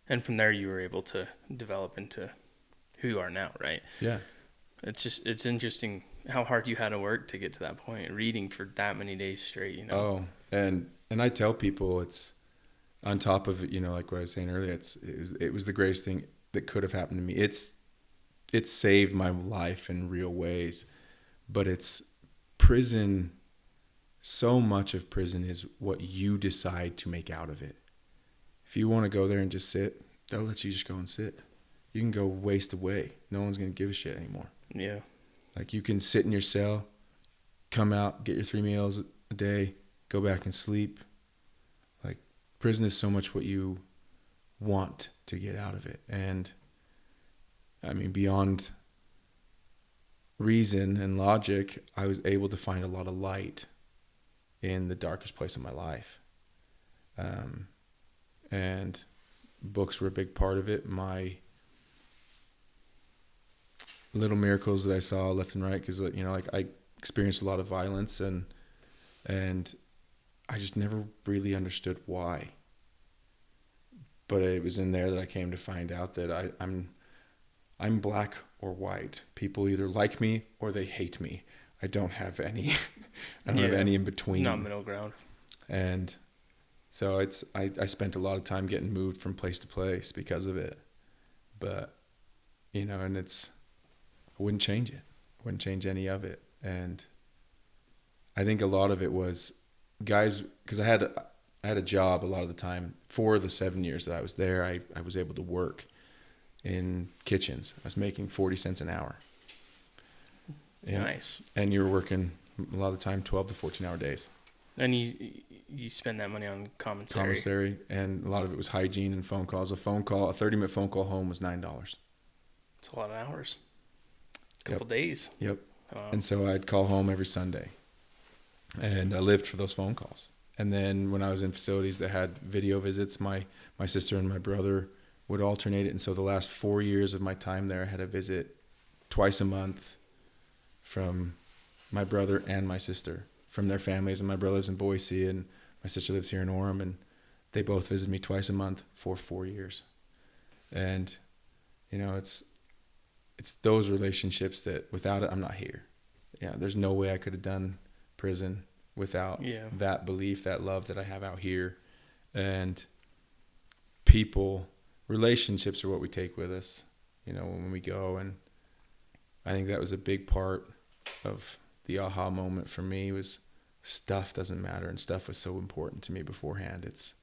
And from there, you were able to develop into who you are now, right? Yeah. It's interesting how hard you had to work to get to that point, reading for that many days straight, you know? Oh, and I tell people, it's on top of it, you know, like what I was saying earlier, it was the greatest thing that could have happened to me. It saved my life in real ways, but it's prison. So much of prison is what you decide to make out of it. If you want to go there and just sit, they'll let you just go and sit. You can go waste away. No one's going to give a shit anymore. Yeah. Like, you can sit in your cell, come out, get your 3 meals a day, go back and sleep. Like, prison is so much what you want to get out of it. And I mean, beyond reason and logic, I was able to find a lot of light in the darkest place of my life. And books were a big part of it. My little miracles that I saw left and right, because, you know, like, I experienced a lot of violence, and I just never really understood why. But it was in there that I came to find out that I'm black or white. People either like me or they hate me. I don't have any. I don't have any in between. Not middle ground. And so I spent a lot of time getting moved from place to place because of it. But, you know, and I wouldn't change it. I wouldn't change any of it. And I think a lot of it was guys, because I had a job a lot of the time. For the 7 years that I was there, I was able to work in kitchens. I was making 40 cents an hour. Yeah. Nice. And you were working a lot of the time 12 to 14-hour days. And you spend that money on commissary. Commissary, and a lot of it was hygiene and phone calls. A 30-minute phone call home was $9. It's a lot of hours. A couple days. Yep. And so I'd call home every Sunday, and I lived for those phone calls. And then when I was in facilities that had video visits, my sister and my brother would alternate it. And so the last 4 years of my time there, I had a visit twice a month from my brother and my sister, from their families. And my brother lives in Boise, and my sister lives here in Orem, and they both visit me twice a month for 4 years. And, you know, it's those relationships that without it, I'm not here. Yeah, there's no way I could have done prison without that belief, that love that I have out here. And relationships are what we take with us, you know, when we go. And I think that was a big part of the aha moment for me, was stuff doesn't matter, and stuff was so important to me beforehand. It's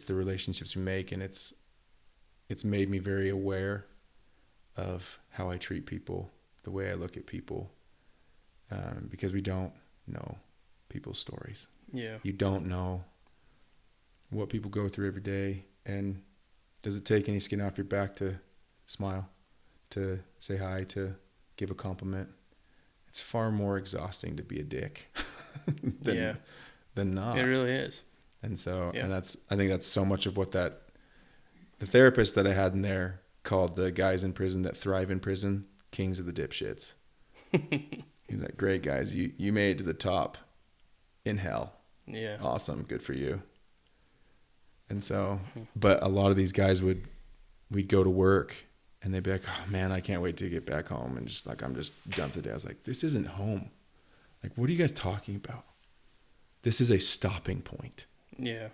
the relationships we make, and it's made me very aware of how I treat people, the way I look at people, because we don't know people's stories. Yeah. You don't know what people go through every day, and does it take any skin off your back to smile, to say hi, to give a compliment? It's far more exhausting to be a dick than not. It really is. And so, and I think that's so much of what the therapist that I had in there called the guys in prison that thrive in prison kings of the dipshits. He's like, great guys, you made it to the top in hell. Yeah. Awesome. Good for you. And so, but a lot of these guys we'd go to work and they'd be like, oh man, I can't wait to get back home. And just like, I'm just done today. I was like, this isn't home. Like, what are you guys talking about? This is a stopping point. Yeah.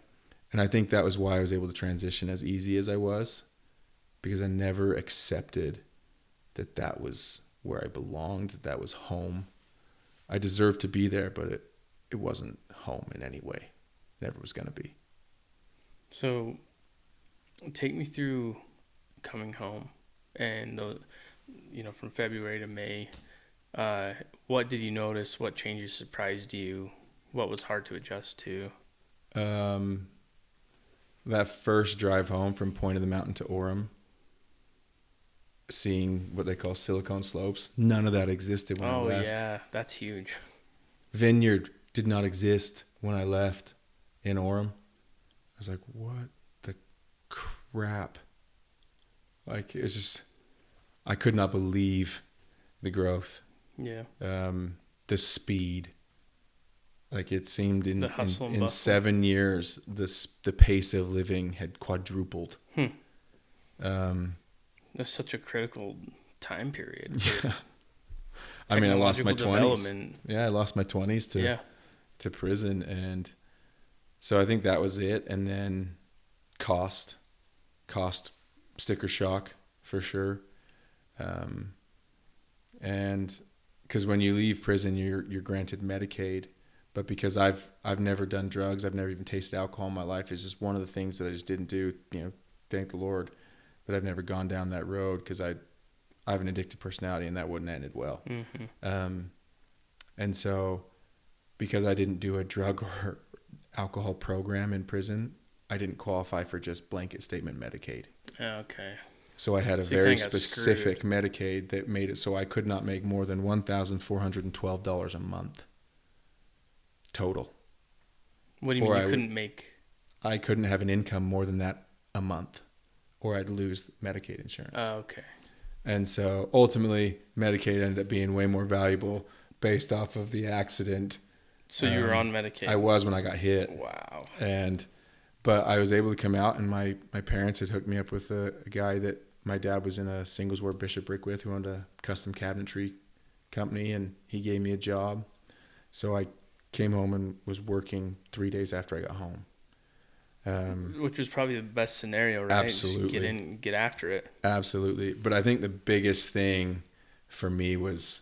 And I think that was why I was able to transition as easy as I was, because I never accepted that was where I belonged, that was home. I deserved to be there, but it wasn't home in any way. Never was going to be. So take me through coming home and from February to May. What did you notice? What changes surprised you? What was hard to adjust to? That first drive home from Point of the Mountain to Orem, seeing what they call silicone slopes. None of that existed when I left. Oh yeah, that's huge. Vineyard did not exist when I left. in Orem. I was like, what the crap? Like, it was just, I could not believe the growth. Yeah. The speed. Like, it seemed The hustle and in bustle. 7 years, the pace of living had quadrupled. That's such a critical time period. Yeah. I mean, I lost my 20s. Development. Yeah, I lost my 20s to prison. And so I think that was it. And then cost sticker shock for sure. And because when you leave prison, you're granted Medicaid. But because I've never done drugs, I've never even tasted alcohol in my life. It's just one of the things that I just didn't do. Thank the Lord that I've never gone down that road, because I have an addictive personality, and that wouldn't have ended well. Mm-hmm. And so because I didn't do a drug or alcohol program in prison, I didn't qualify for just blanket statement Medicaid. Okay. So I had a So you very kinda got specific Medicaid that made it so I could not make more than $1,412 a month total. What do you Or mean you couldn't make? I couldn't have an income more than that a month, or I'd lose Medicaid insurance. Oh, okay. And so ultimately, Medicaid ended up being way more valuable based off of the accident. So you were on Medicaid? I was when I got hit. Wow. But I was able to come out, and my parents had hooked me up with a guy that my dad was in a singles ward bishopric with, who owned a custom cabinetry company, and he gave me a job. So I came home and was working 3 days after I got home. Which was probably the best scenario, right? Absolutely. Just get in and get after it. Absolutely. But I think the biggest thing for me was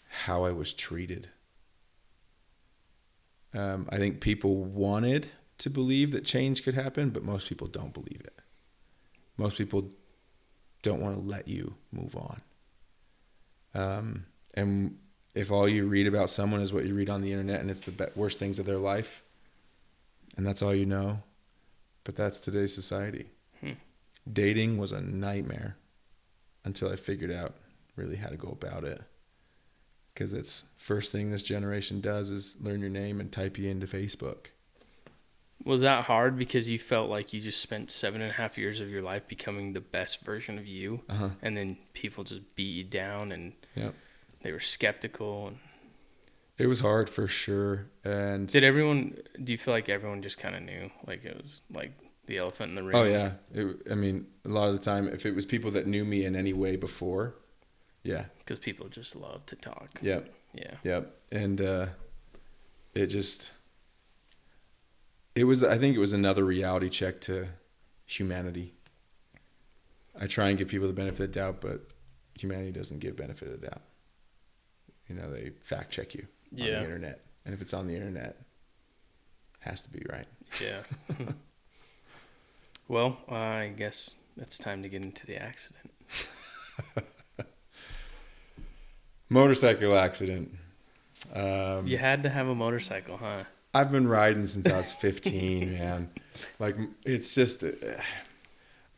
how I was treated. I think people wanted to believe that change could happen, but most people don't believe it. Most people don't want to let you move on. And if all you read about someone is what you read on the internet, and it's the worst things of their life, and that's all you know, but that's today's society. Dating was a nightmare until I figured out really how to go about it. Because it's first thing this generation does is learn your name and type you into Facebook. Was that hard because you felt like you just spent 7.5 years of your life becoming the best version of you, and then people just beat you down, and they were skeptical? And it was hard for sure. And do you feel like everyone just kind of knew, like it was like the elephant in the room? Oh yeah. I mean, a lot of the time, if it was people that knew me in any way before, yeah. Because people just love to talk. Yep. Yeah. Yep. And I think it was another reality check to humanity. I try and give people the benefit of the doubt, but humanity doesn't give benefit of the doubt. They fact check you on the internet. And if it's on the internet, it has to be right. Yeah. Well, I guess it's time to get into the accident. Motorcycle accident. You had to have a motorcycle, huh? I've been riding since I was 15, man. Like, it's just,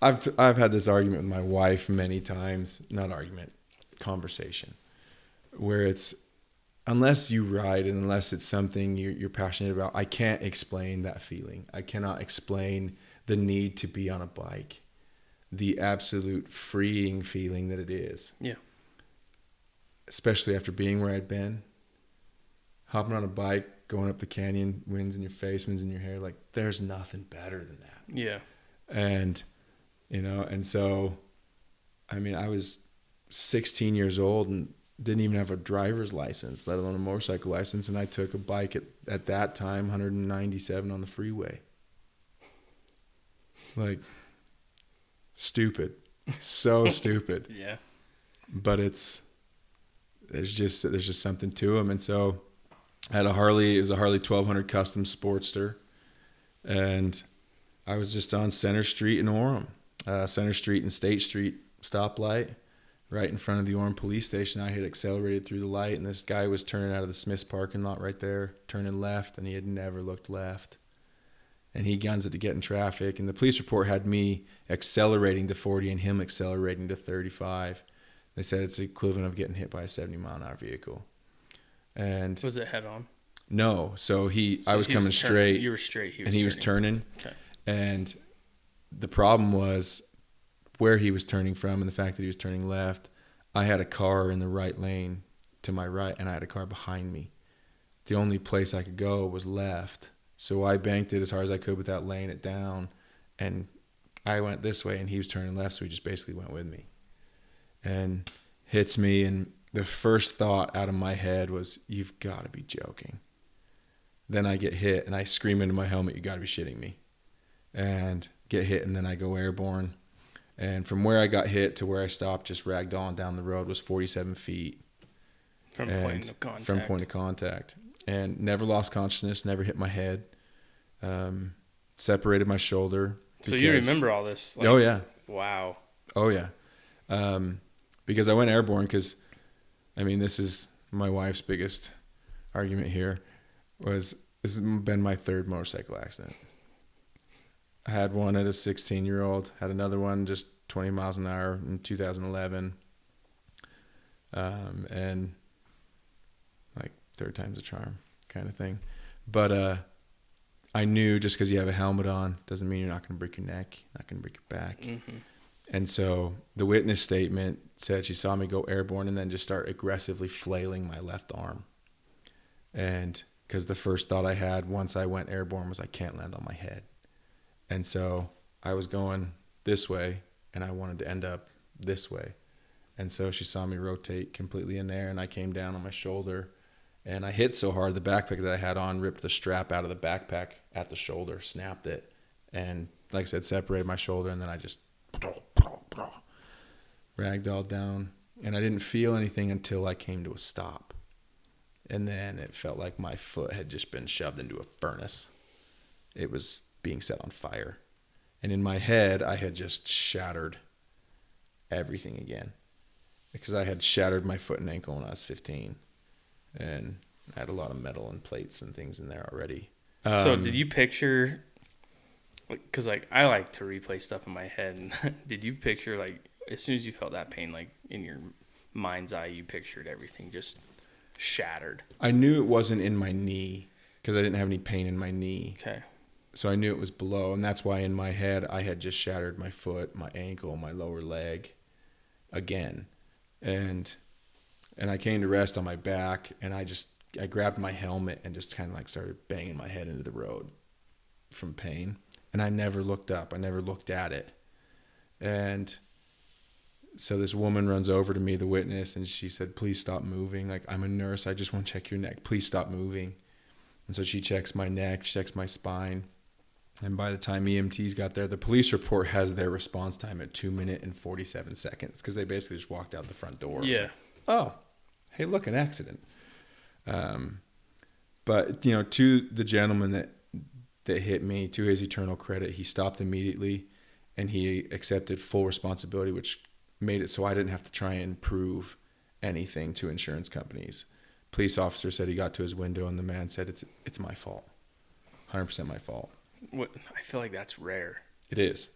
I've had this argument with my wife many times. Not argument, conversation. Where it's, unless you ride and unless it's something you're passionate about, I can't explain that feeling. I cannot explain the need to be on a bike. The absolute freeing feeling that it is. Yeah. Especially after being where I'd been. Hopping on a bike, going up the canyon, winds in your face, winds in your hair. Like, there's nothing better than that. Yeah. And, and so, I mean, I was 16 years old and didn't even have a driver's license, let alone a motorcycle license. And I took a bike at that time, 197 on the freeway. Like, stupid. So stupid. Yeah. But there's just something to them. And so I had it was a Harley 1200 Custom Sportster. And I was just on Center Street in Orem. Center Street and State Street stoplight. Right in front of the Orem police station. I had accelerated through the light, and this guy was turning out of the Smith's parking lot right there, turning left, and he had never looked left. And he guns it to get in traffic. And the police report had me accelerating to 40 and him accelerating to 35. They said it's the equivalent of getting hit by a 70-mile-an-hour vehicle. And was it head on? No. So I was coming straight. You were straight. He was turning. Okay. And the problem was where he was turning from and the fact that he was turning left. I had a car in the right lane to my right, and I had a car behind me. The only place I could go was left. So I banked it as hard as I could without laying it down. And I went this way, and he was turning left, so he just basically went with me. And hits me, and the first thought out of my head was, you've got to be joking. Then I get hit, and I scream into my helmet, you got to be shitting me. And get hit, and then I go airborne. And from where I got hit to where I stopped, just ragdolling down the road, was 47 feet. From point of contact. From point of contact. And never lost consciousness, never hit my head. Separated my shoulder. So you remember all this? Oh, yeah. Wow. Oh, yeah. Because I went airborne because, I mean, this is my wife's biggest argument here, this has been my third motorcycle accident. I had one at a 16-year-old, had another one just 20 miles an hour in 2011. And like third time's a charm kind of thing. But I knew just because you have a helmet on doesn't mean you're not going to break your neck, not going to break your back. Mm-hmm. And so the witness statement said she saw me go airborne and then just start aggressively flailing my left arm. And because the first thought I had once I went airborne was I can't land on my head. And so I was going this way, and I wanted to end up this way. And so she saw me rotate completely in there, and I came down on my shoulder, and I hit so hard the backpack that I had on ripped the strap out of the backpack at the shoulder, snapped it, and like I said, separated my shoulder, and then I just ragdolled down. And I didn't feel anything until I came to a stop. And then it felt like my foot had just been shoved into a furnace. It was being set on fire. And in my head, I had just shattered everything again. Because I had shattered my foot and ankle when I was 15. And I had a lot of metal and plates and things in there already. So did you picture, because like I like to replay stuff in my head. And did you picture, like, as soon as you felt that pain, like in your mind's eye, you pictured everything just shattered? I knew it wasn't in my knee because I didn't have any pain in my knee. Okay. So I knew it was below, and that's why in my head I had just shattered my foot, my ankle, my lower leg again. And I came to rest on my back, and I grabbed my helmet and just kind of like started banging my head into the road from pain. And I never looked up. I never looked at it. And so this woman runs over to me, the witness, and she said, please stop moving. Like, I'm a nurse. I just want to check your neck. Please stop moving. And so she checks my neck, checks my spine. And by the time EMTs got there, the police report has their response time at 2 minutes and 47 seconds because they basically just walked out the front door. Yeah. Like, oh, hey, look, an accident. But, you know, to the gentleman that hit me, to his eternal credit, he stopped immediately and he accepted full responsibility, which made it so I didn't have to try and prove anything to insurance companies. Police officer said he got to his window and the man said, it's my fault. 100% my fault. What, I feel like that's rare. It is.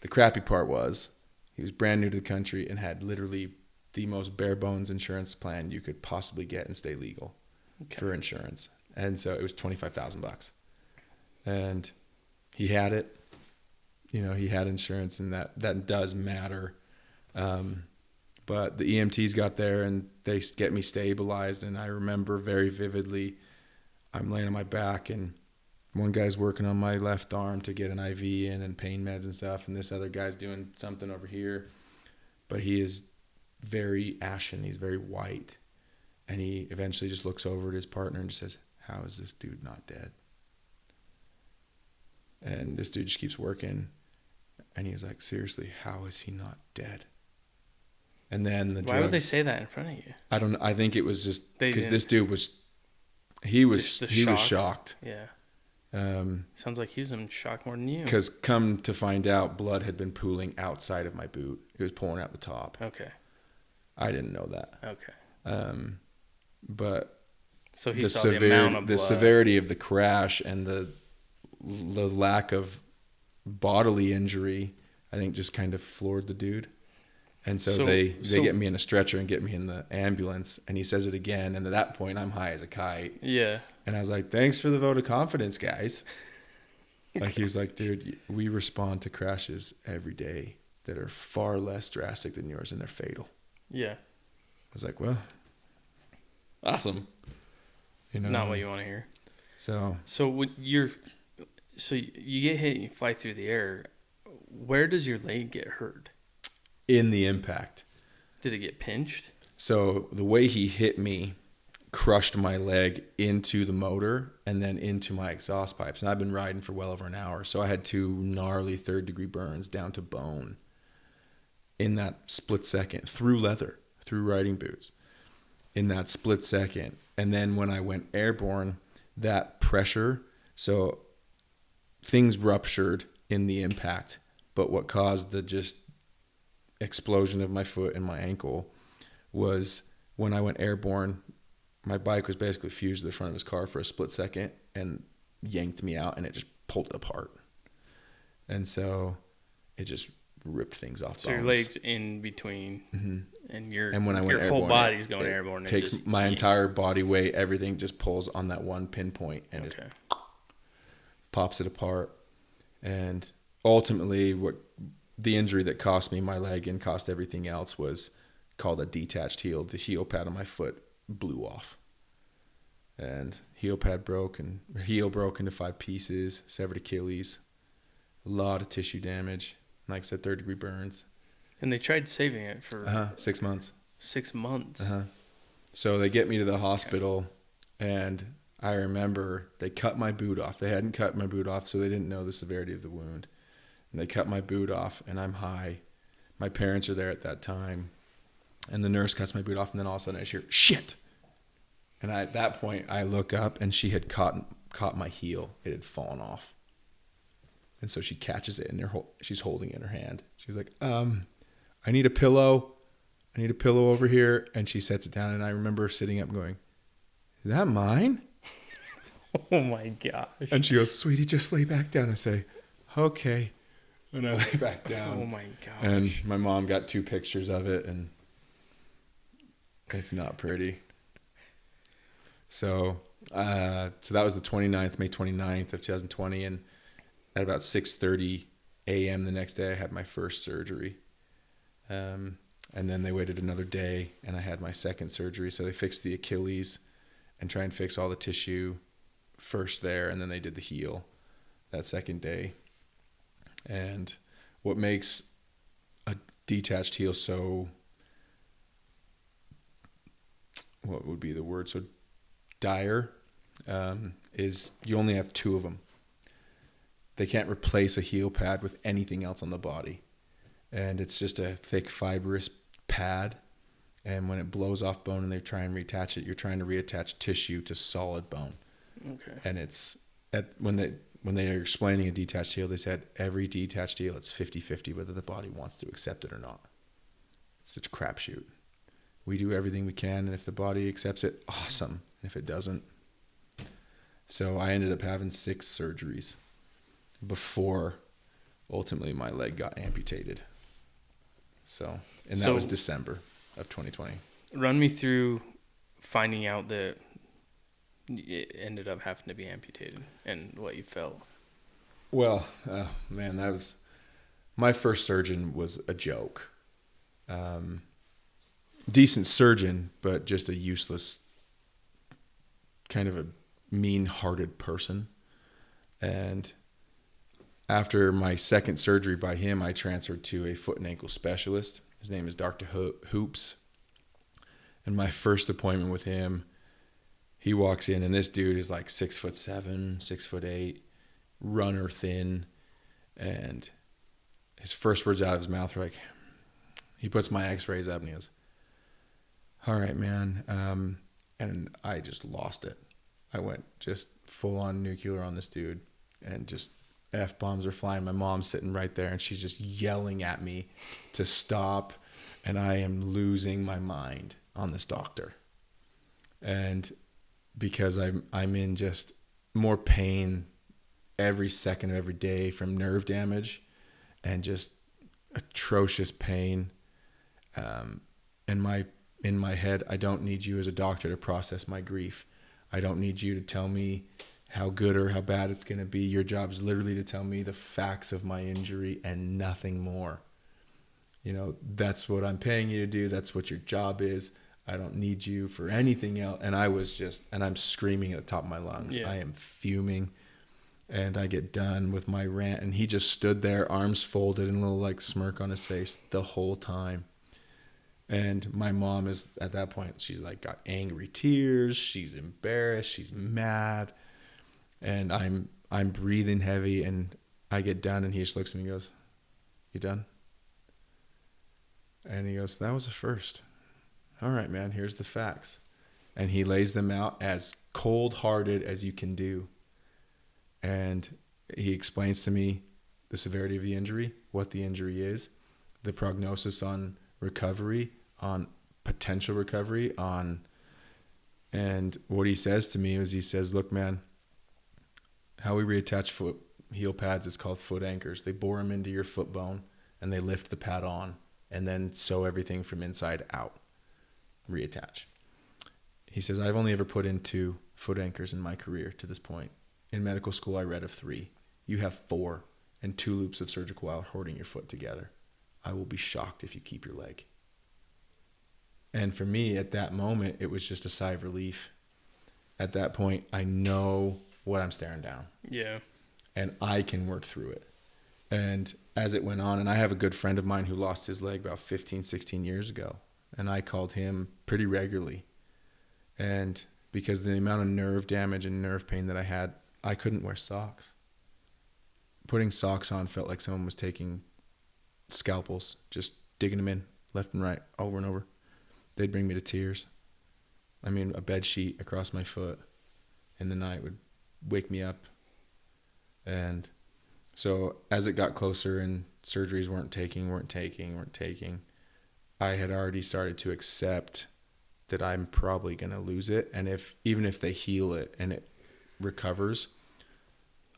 The crappy part was he was brand new to the country and had literally the most bare bones insurance plan you could possibly get and stay legal for insurance. And so it was $25,000. And he had it. You know, he had insurance, and that does matter. But the EMTs got there and they get me stabilized. And I remember very vividly, I'm laying on my back and one guy's working on my left arm to get an IV in and pain meds and stuff. And this other guy's doing something over here, but he is very ashen. He's very white. And he eventually just looks over at his partner and just says, how is this dude not dead? And this dude just keeps working. And he was like, seriously, how is he not dead? And then Why would they say that in front of you? I don't know. I think it was just because this dude was shocked. Yeah. Sounds like he was in shock more than you. Because come to find out, blood had been pooling outside of my boot. It was pouring out the top. Okay. I didn't know that. Okay. But so he saw the amount of blood. The severity of the crash and the lack of bodily injury, I think, just kind of floored the dude. And so they get me in a stretcher and get me in the ambulance. And he says it again. And at that point, I'm high as a kite. Yeah. And I was like, thanks for the vote of confidence, guys. Like, he was like, dude, we respond to crashes every day that are far less drastic than yours, and they're fatal. Yeah. I was like, well, awesome. You know, Not what you want to hear. So when you get hit and you fly through the air. Where does your leg get hurt? in the impact. Did it get pinched? So the way he hit me crushed my leg into the motor and then into my exhaust pipes. And I've been riding for well over an hour. So I had 2 gnarly 3rd-degree burns down to bone in that split second through leather, through riding boots, in that split second. And then when I went airborne, that pressure, so things ruptured in the impact. But what caused the just explosion of my foot and my ankle was when I went airborne, my bike was basically fused to the front of his car for a split second and yanked me out, and it just pulled it apart. And so it just ripped things off. So your leg's in between, and when I went your whole airborne, body's going airborne. Takes my entire body weight, everything just pulls on that one pinpoint and just pops it apart. And ultimately, what the injury that cost me my leg and cost everything else was called a detached heel. The heel pad on my foot blew off, and heel broke into 5 pieces, severed Achilles, a lot of tissue damage. Like I said, 3rd-degree burns. And they tried saving it for 6 months. 6 months. So they get me to the hospital, and I remember they cut my boot off. They hadn't cut my boot off, so they didn't know the severity of the wound. And they cut my boot off, and I'm high. My parents are there at that time. And the nurse cuts my boot off, and then all of a sudden I hear, shit! And at that point, I look up, and she had caught my heel. It had fallen off. And so she catches it, and she's holding it in her hand. She's like, I need a pillow. I need a pillow over here. And she sets it down, and I remember sitting up and going, is that mine? Oh, my gosh. And she goes, sweetie, just lay back down. I say, okay. And I lay back down. Oh, my gosh. And my mom got 2 pictures of it, and it's not pretty. So that was May 29th of 2020, and at about 6:30 a.m. the next day, I had my first surgery. And then they waited another day, and I had my second surgery. So they fixed the Achilles and try and fix all the tissue first there, and then they did the heel that second day. And what makes a detached heel so, what would be the word, so dire, is you only have 2 of them. They can't replace a heel pad with anything else on the body. And it's just a thick fibrous pad. And when it blows off bone and they try and reattach it, you're trying to reattach tissue to solid bone. Okay. And it's when they are explaining a detached heel, they said every detached heel, it's 50-50 whether the body wants to accept it or not. It's such a crapshoot. We do everything we can, and if the body accepts it, awesome. If it doesn't. So I ended up having 6 surgeries before ultimately my leg got amputated. So, and that was December of 2020. Run me through finding out that it ended up having to be amputated and what you felt. Well, man, that was, my first surgeon was a joke. Decent surgeon, but just a useless, kind of a mean-hearted person. And after my second surgery by him, I transferred to a foot and ankle specialist. His name is Dr. Hoops. And my first appointment with him, he walks in, and this dude is like 6'7", 6'8", runner thin. And his first words out of his mouth were like, he puts my x-rays up and he goes, all right, man. And I just lost it. I went just full on nuclear on this dude, and just F-bombs are flying. My mom's sitting right there, and she's just yelling at me to stop. And I am losing my mind on this doctor. And because I'm in just more pain every second of every day from nerve damage and just atrocious pain. And in my head, I don't need you as a doctor to process my grief. I don't need you to tell me how good or how bad it's going to be. Your job is literally to tell me the facts of my injury and nothing more. You know, that's what I'm paying you to do. That's what your job is. I don't need you for anything else. And I'm screaming at the top of my lungs. Yeah. I am fuming. And I get done with my rant, and he just stood there, arms folded and a little like smirk on his face the whole time. And my mom is at that point, she's like got angry tears. She's embarrassed. She's mad. And I'm breathing heavy, and I get done, and he just looks at me and goes, "You done?" And he goes, "That was the first. All right, man, here's the facts." And he lays them out as cold-hearted as you can do. And he explains to me the severity of the injury, what the injury is, the prognosis on recovery, on potential recovery, and what he says to me is he says, "Look, man, how we reattach heel pads is called foot anchors. They bore them into your foot bone and they lift the pad on and then sew everything from inside out, reattach." He says, "I've only ever put in 2 foot anchors in my career to this point. In medical school, I read of 3. You have 4 and 2 loops of surgical wire holding your foot together. I will be shocked if you keep your leg." And for me, at that moment, it was just a sigh of relief. At that point, I know what I'm staring down. Yeah. And I can work through it. And as it went on, and I have a good friend of mine who lost his leg about 15, 16 years ago. And I called him pretty regularly. And because the amount of nerve damage and nerve pain that I had, I couldn't wear socks. Putting socks on felt like someone was taking scalpels, just digging them in left and right, over and over. They'd bring me to tears. I mean, a bed sheet across my foot in the night would wake me up. And so as it got closer and surgeries weren't taking, I had already started to accept that I'm probably going to lose it. And even if they heal it and it recovers,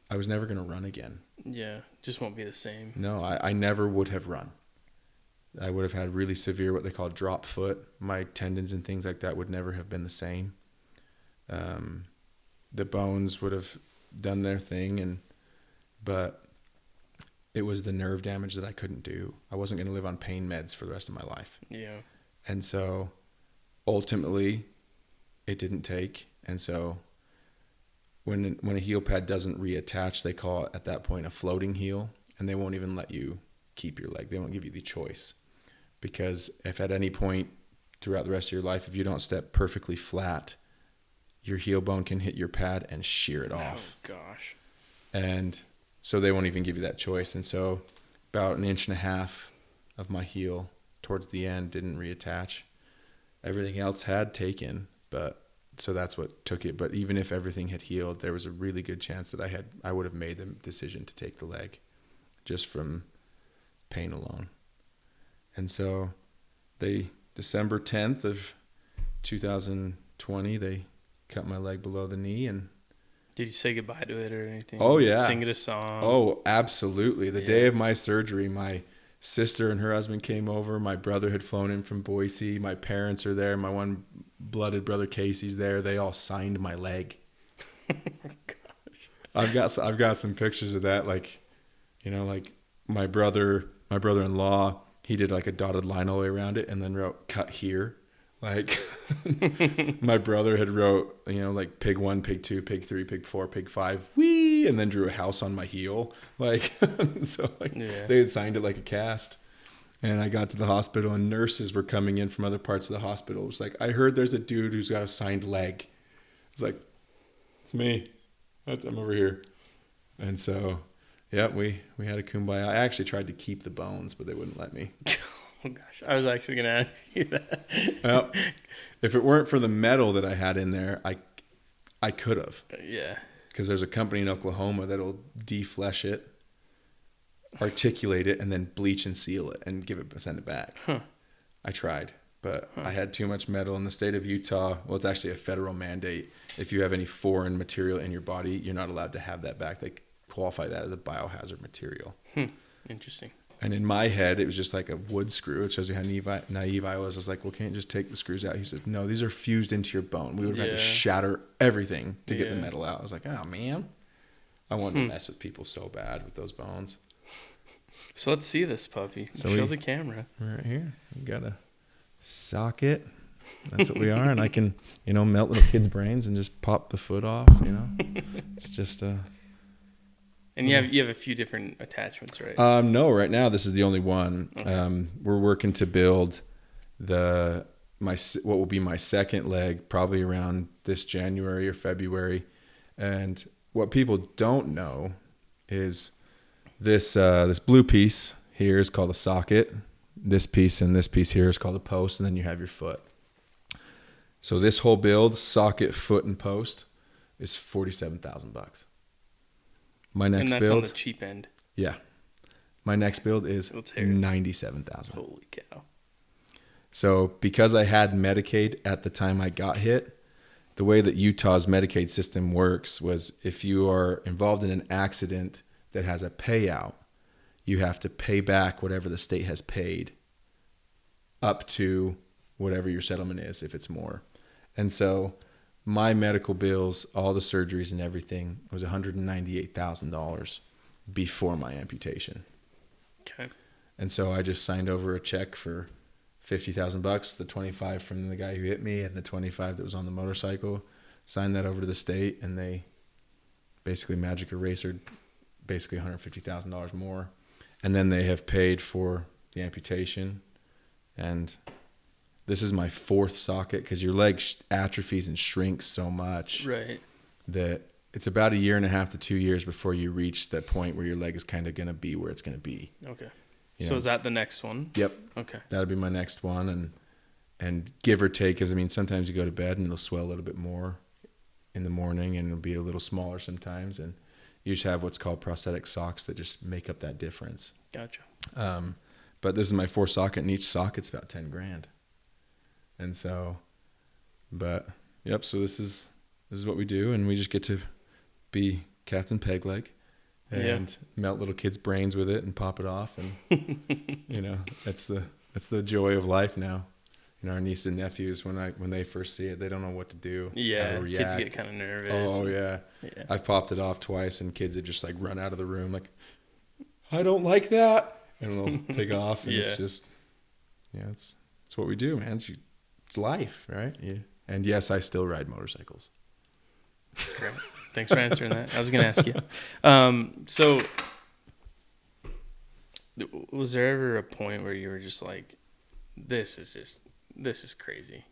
I was never going to run again. Yeah, just won't be the same. No, I never would have run. I would have had really severe, what they call drop foot. My tendons and things like that would never have been the same. The bones would have done their thing, but it was the nerve damage that I couldn't do. I wasn't going to live on pain meds for the rest of my life. Yeah. And so ultimately it didn't take. And so when a heel pad doesn't reattach, they call it at that point a floating heel, and they won't even let you keep your leg. They won't give you the choice, because if at any point throughout the rest of your life, if you don't step perfectly flat, your heel bone can hit your pad and shear it off. Oh gosh. And so they won't even give you that choice. And so about 1.5 inches of my heel towards the end didn't reattach. Everything else had taken, but so that's what took it. But even if everything had healed, there was a really good chance that I would have made the decision to take the leg just from pain alone. And so December 10th of 2020, they cut my leg below the knee. And did you say goodbye to it or anything? Oh, yeah. Sing it a song? Oh, absolutely. The day of my surgery, my sister and her husband came over. My brother had flown in from Boise. My parents are there. My one blooded brother Casey's there. They all signed my leg. Gosh. I've got some pictures of that. Like my brother-in-law, he did like a dotted line all the way around it and then wrote "cut here." Like my brother had wrote, like pig 1, pig 2, pig 3, pig 4, pig 5, wee, and then drew a house on my heel. Like, so they had signed it like a cast. And I got to the hospital and nurses were coming in from other parts of the hospital. It was like, "I heard there's a dude who's got a signed leg." It's like, "It's me. I'm over here." And so, yeah, we had a kumbaya. I actually tried to keep the bones, but they wouldn't let me. Oh gosh, I was actually going to ask you that. Well, if it weren't for the metal that I had in there, I could have. Yeah. Because there's a company in Oklahoma that'll deflesh it, articulate it, and then bleach and seal it and send it back. Huh. I tried, but I had too much metal. In the state of Utah, well, it's actually a federal mandate. If you have any foreign material in your body, you're not allowed to have that back. They qualify that as a biohazard material. Interesting. And in my head, it was just like a wood screw. It shows you how naive I was. I was like, well, can't you just take the screws out? He said, no, these are fused into your bone. We would have had to shatter everything to get the metal out. I was like, oh, man. I wanted to mess with people so bad with those bones. So let's see this puppy. Show the camera. Right here. We got a socket. That's what we are. And I can, melt little kids' brains and just pop the foot off, It's just And you have a few different attachments, right? No, right now this is the only one. Okay. We're working to build what will be my second leg probably around this January or February. And what people don't know is this blue piece here is called a socket. This piece and this piece here is called a post, and then you have your foot. So this whole build, socket, foot, and post, is $47,000. My next build, and that's on the cheap end. Yeah, my next build is $97,000. Holy cow! So because I had Medicaid at the time I got hit, the way that Utah's Medicaid system works was if you are involved in an accident that has a payout, you have to pay back whatever the state has paid up to whatever your settlement is, if it's more. And so my medical bills, all the surgeries and everything, was $198,000 before my amputation. Okay. And so I just signed over a check for $50,000, the 25 from the guy who hit me and the 25 that was on the motorcycle, signed that over to the state, and they basically magic erasered basically $150,000 more. And then they have paid for the amputation. And this is my fourth socket because your leg atrophies and shrinks so much that it's about 1.5 to 2 years before you reach that point where your leg is kind of going to be where it's going to be. Okay. So is that the next one? Yep. Okay. That'll be my next one. And give or take, because sometimes you go to bed and it'll swell a little bit more in the morning and it'll be a little smaller sometimes. And you just have what's called prosthetic socks that just make up that difference. Gotcha. But this is my 4 socket, and each socket's about $10,000. And so, so this is what we do, and we just get to be Captain Pegleg and melt little kids' brains with it and pop it off, and that's the joy of life now. Our nieces and nephews, when they first see it, they don't know what to do. Yeah, kids get kind of nervous. Oh yeah. I've popped it off twice, and kids have just like run out of the room like, I don't like that, and they'll take off. And it's just, it's what we do, man. It's life, right? Yeah. And yes, I still ride motorcycles. Great. Thanks for answering that. I was going to ask you. So was there ever a point where you were just like, this is crazy?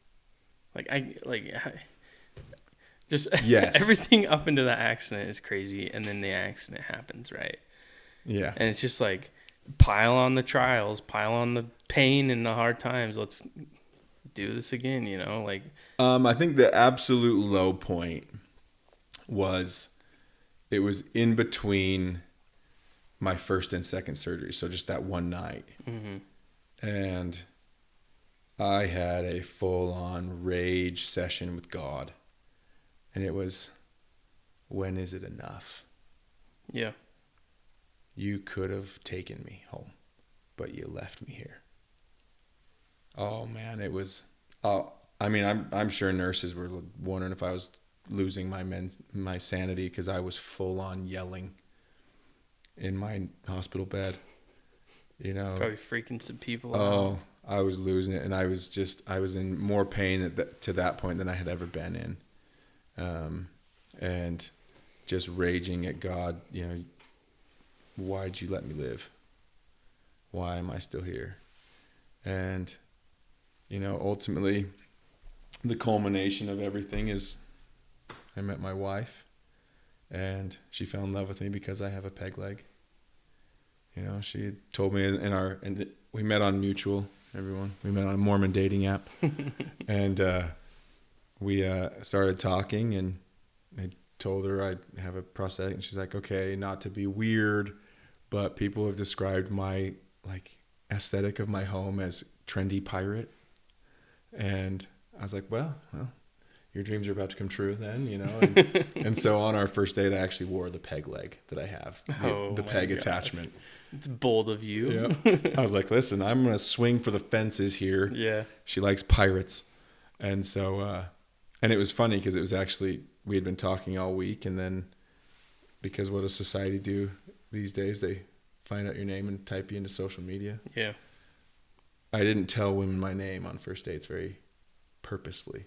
Yes. Everything up into that accident is crazy. And then the accident happens, right? Yeah. And it's just like, pile on the trials, pile on the pain and the hard times. Let's do this again, I think the absolute low point was in between my first and second surgery. So just that one night. Mm-hmm. And I had a full-on rage session with God. And it was, when is it enough? Yeah. You could have taken me home, but you left me here. Oh man, it was. I'm sure nurses were wondering if I was losing my sanity because I was full on yelling in my hospital bed. Probably freaking some people out. Oh, I was losing it, and I was in more pain to that point than I had ever been in, and just raging at God. Why'd you let me live? Why am I still here? And, ultimately, the culmination of everything is I met my wife, and she fell in love with me because I have a peg leg. She told me and we met on Mutual, everyone. We met on a Mormon dating app, and we started talking, and I told her I have a prosthetic, and she's like, okay, not to be weird, but people have described my aesthetic of my home as trendy pirate. And I was like, well, your dreams are about to come true then, and so on our first date, I actually wore the peg leg that I have, the peg attachment. It's bold of you. Yeah. I was like, listen, I'm going to swing for the fences here. Yeah. She likes pirates. And so, and it was funny because it was actually, we had been talking all week, and then because what does society do these days? They find out your name and type you into social media. Yeah. I didn't tell women my name on first dates very purposefully.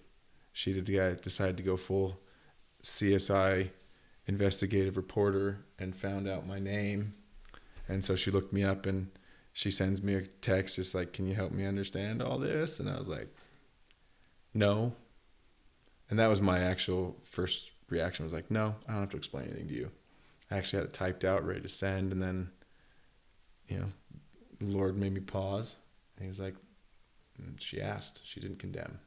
She decided to go full CSI investigative reporter and found out my name. And so she looked me up and she sends me a text just like, can you help me understand all this? And I was like, no. And that was my actual first reaction. I was like, no, I don't have to explain anything to you. I actually had it typed out, ready to send. And then, the Lord made me pause. And he was like, she asked, she didn't condemn.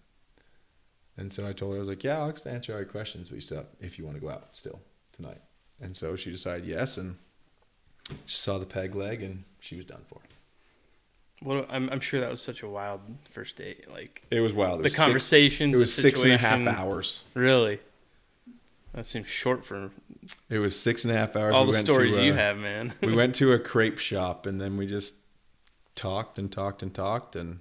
And so I told her, I was like, yeah, I'll answer all your questions, but you still, if you want to go out still tonight. And so she decided yes, and she saw the peg leg, and she was done for. Well, I'm sure that was such a wild first date. Like, it was wild. The conversations. It was 6.5 hours. Really? That seems short for. It was 6.5 hours. All the stories you have, man. We went to a crepe shop, and then we just talked and talked and talked, and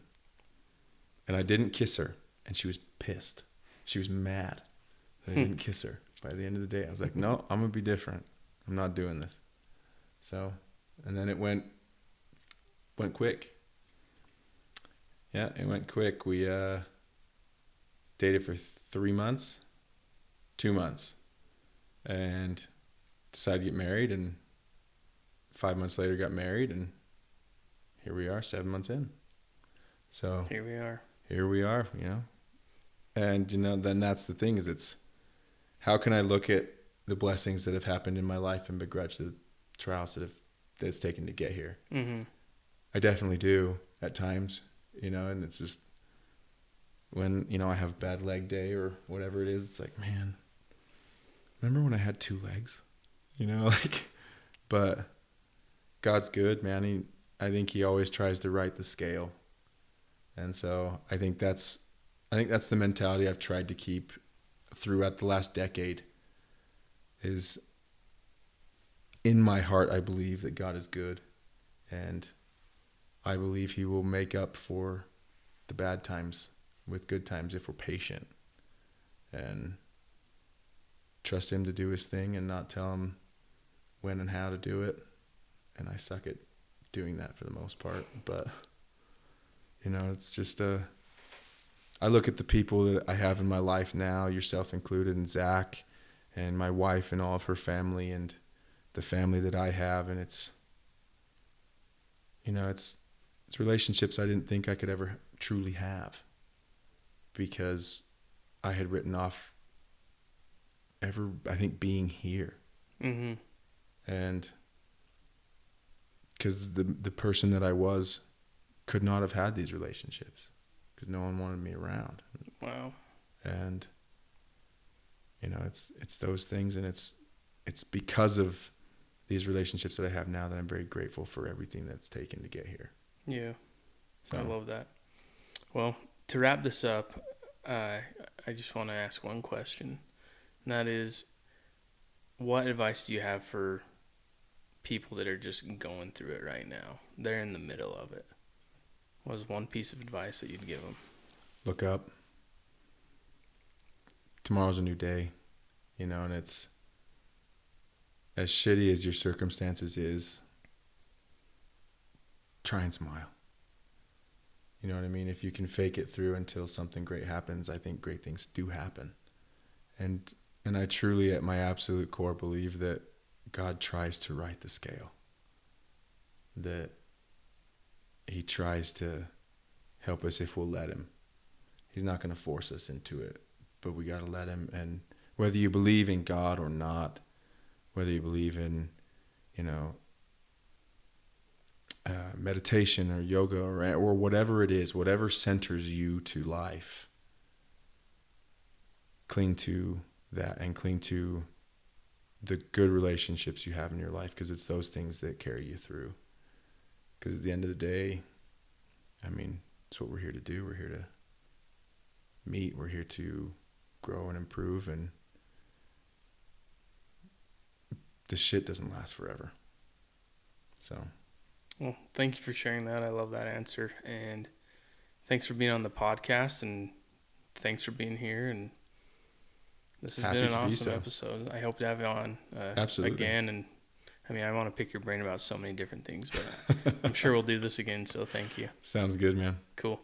I didn't kiss her, and she was pissed. She was mad that I didn't kiss her. By the end of the day, I was like, no, I'm going to be different. I'm not doing this. So, and then it went quick. Yeah, it went quick. We dated for 3 months, 2 months, and decided to get married, and 5 months later got married, and here we are 7 months in. So here we are, and then that's the thing, is it's how can I look at the blessings that have happened in my life and begrudge the trials that it's taken to get here. Mm-hmm. I definitely do at times, and it's just when I have a bad leg day or whatever it is, it's like, man, remember when I had 2 legs, but God's good, man. I think he always tries to right the scale. And so I think that's the mentality I've tried to keep throughout the last decade, is in my heart, I believe that God is good, and I believe he will make up for the bad times with good times if we're patient and trust him to do his thing and not tell him when and how to do it. And I suck at doing that for the most part, but it's just I look at the people that I have in my life now, yourself included, and Zach and my wife and all of her family and the family that I have, and it's relationships I didn't think I could ever truly have, because I had written off I think being here. Mm-hmm. And because the person that I was could not have had these relationships because no one wanted me around. Wow. And it's those things, and it's because of these relationships that I have now that I'm very grateful for everything that's taken to get here. Yeah. So. I love that. Well, to wrap this up, I just want to ask one question, and that is, what advice do you have for people that are just going through it right now? They're in the middle of it. What is one piece of advice that you'd give them? Look up. Tomorrow's a new day, and it's as shitty as your circumstances is, try and smile. You know what I mean? If you can fake it through until something great happens, I think great things do happen. And I truly, at my absolute core, believe that God tries to right the scale. That he tries to help us if we'll let him. He's not going to force us into it, but we got to let him. And whether you believe in God or not, whether you believe in, meditation or yoga or whatever it is, whatever centers you to life, cling to that and cling to the good relationships you have in your life, because it's those things that carry you through. Because at the end of the day, it's what we're here to do. We're here to meet. We're here to grow and improve, and this shit doesn't last forever. So, well, thank you for sharing that. I love that answer, and thanks for being on the podcast, and thanks for being here. And this has been an awesome episode. I hope to have you on again. And I mean, I want to pick your brain about so many different things, but I'm sure we'll do this again. So thank you. Sounds good, man. Cool.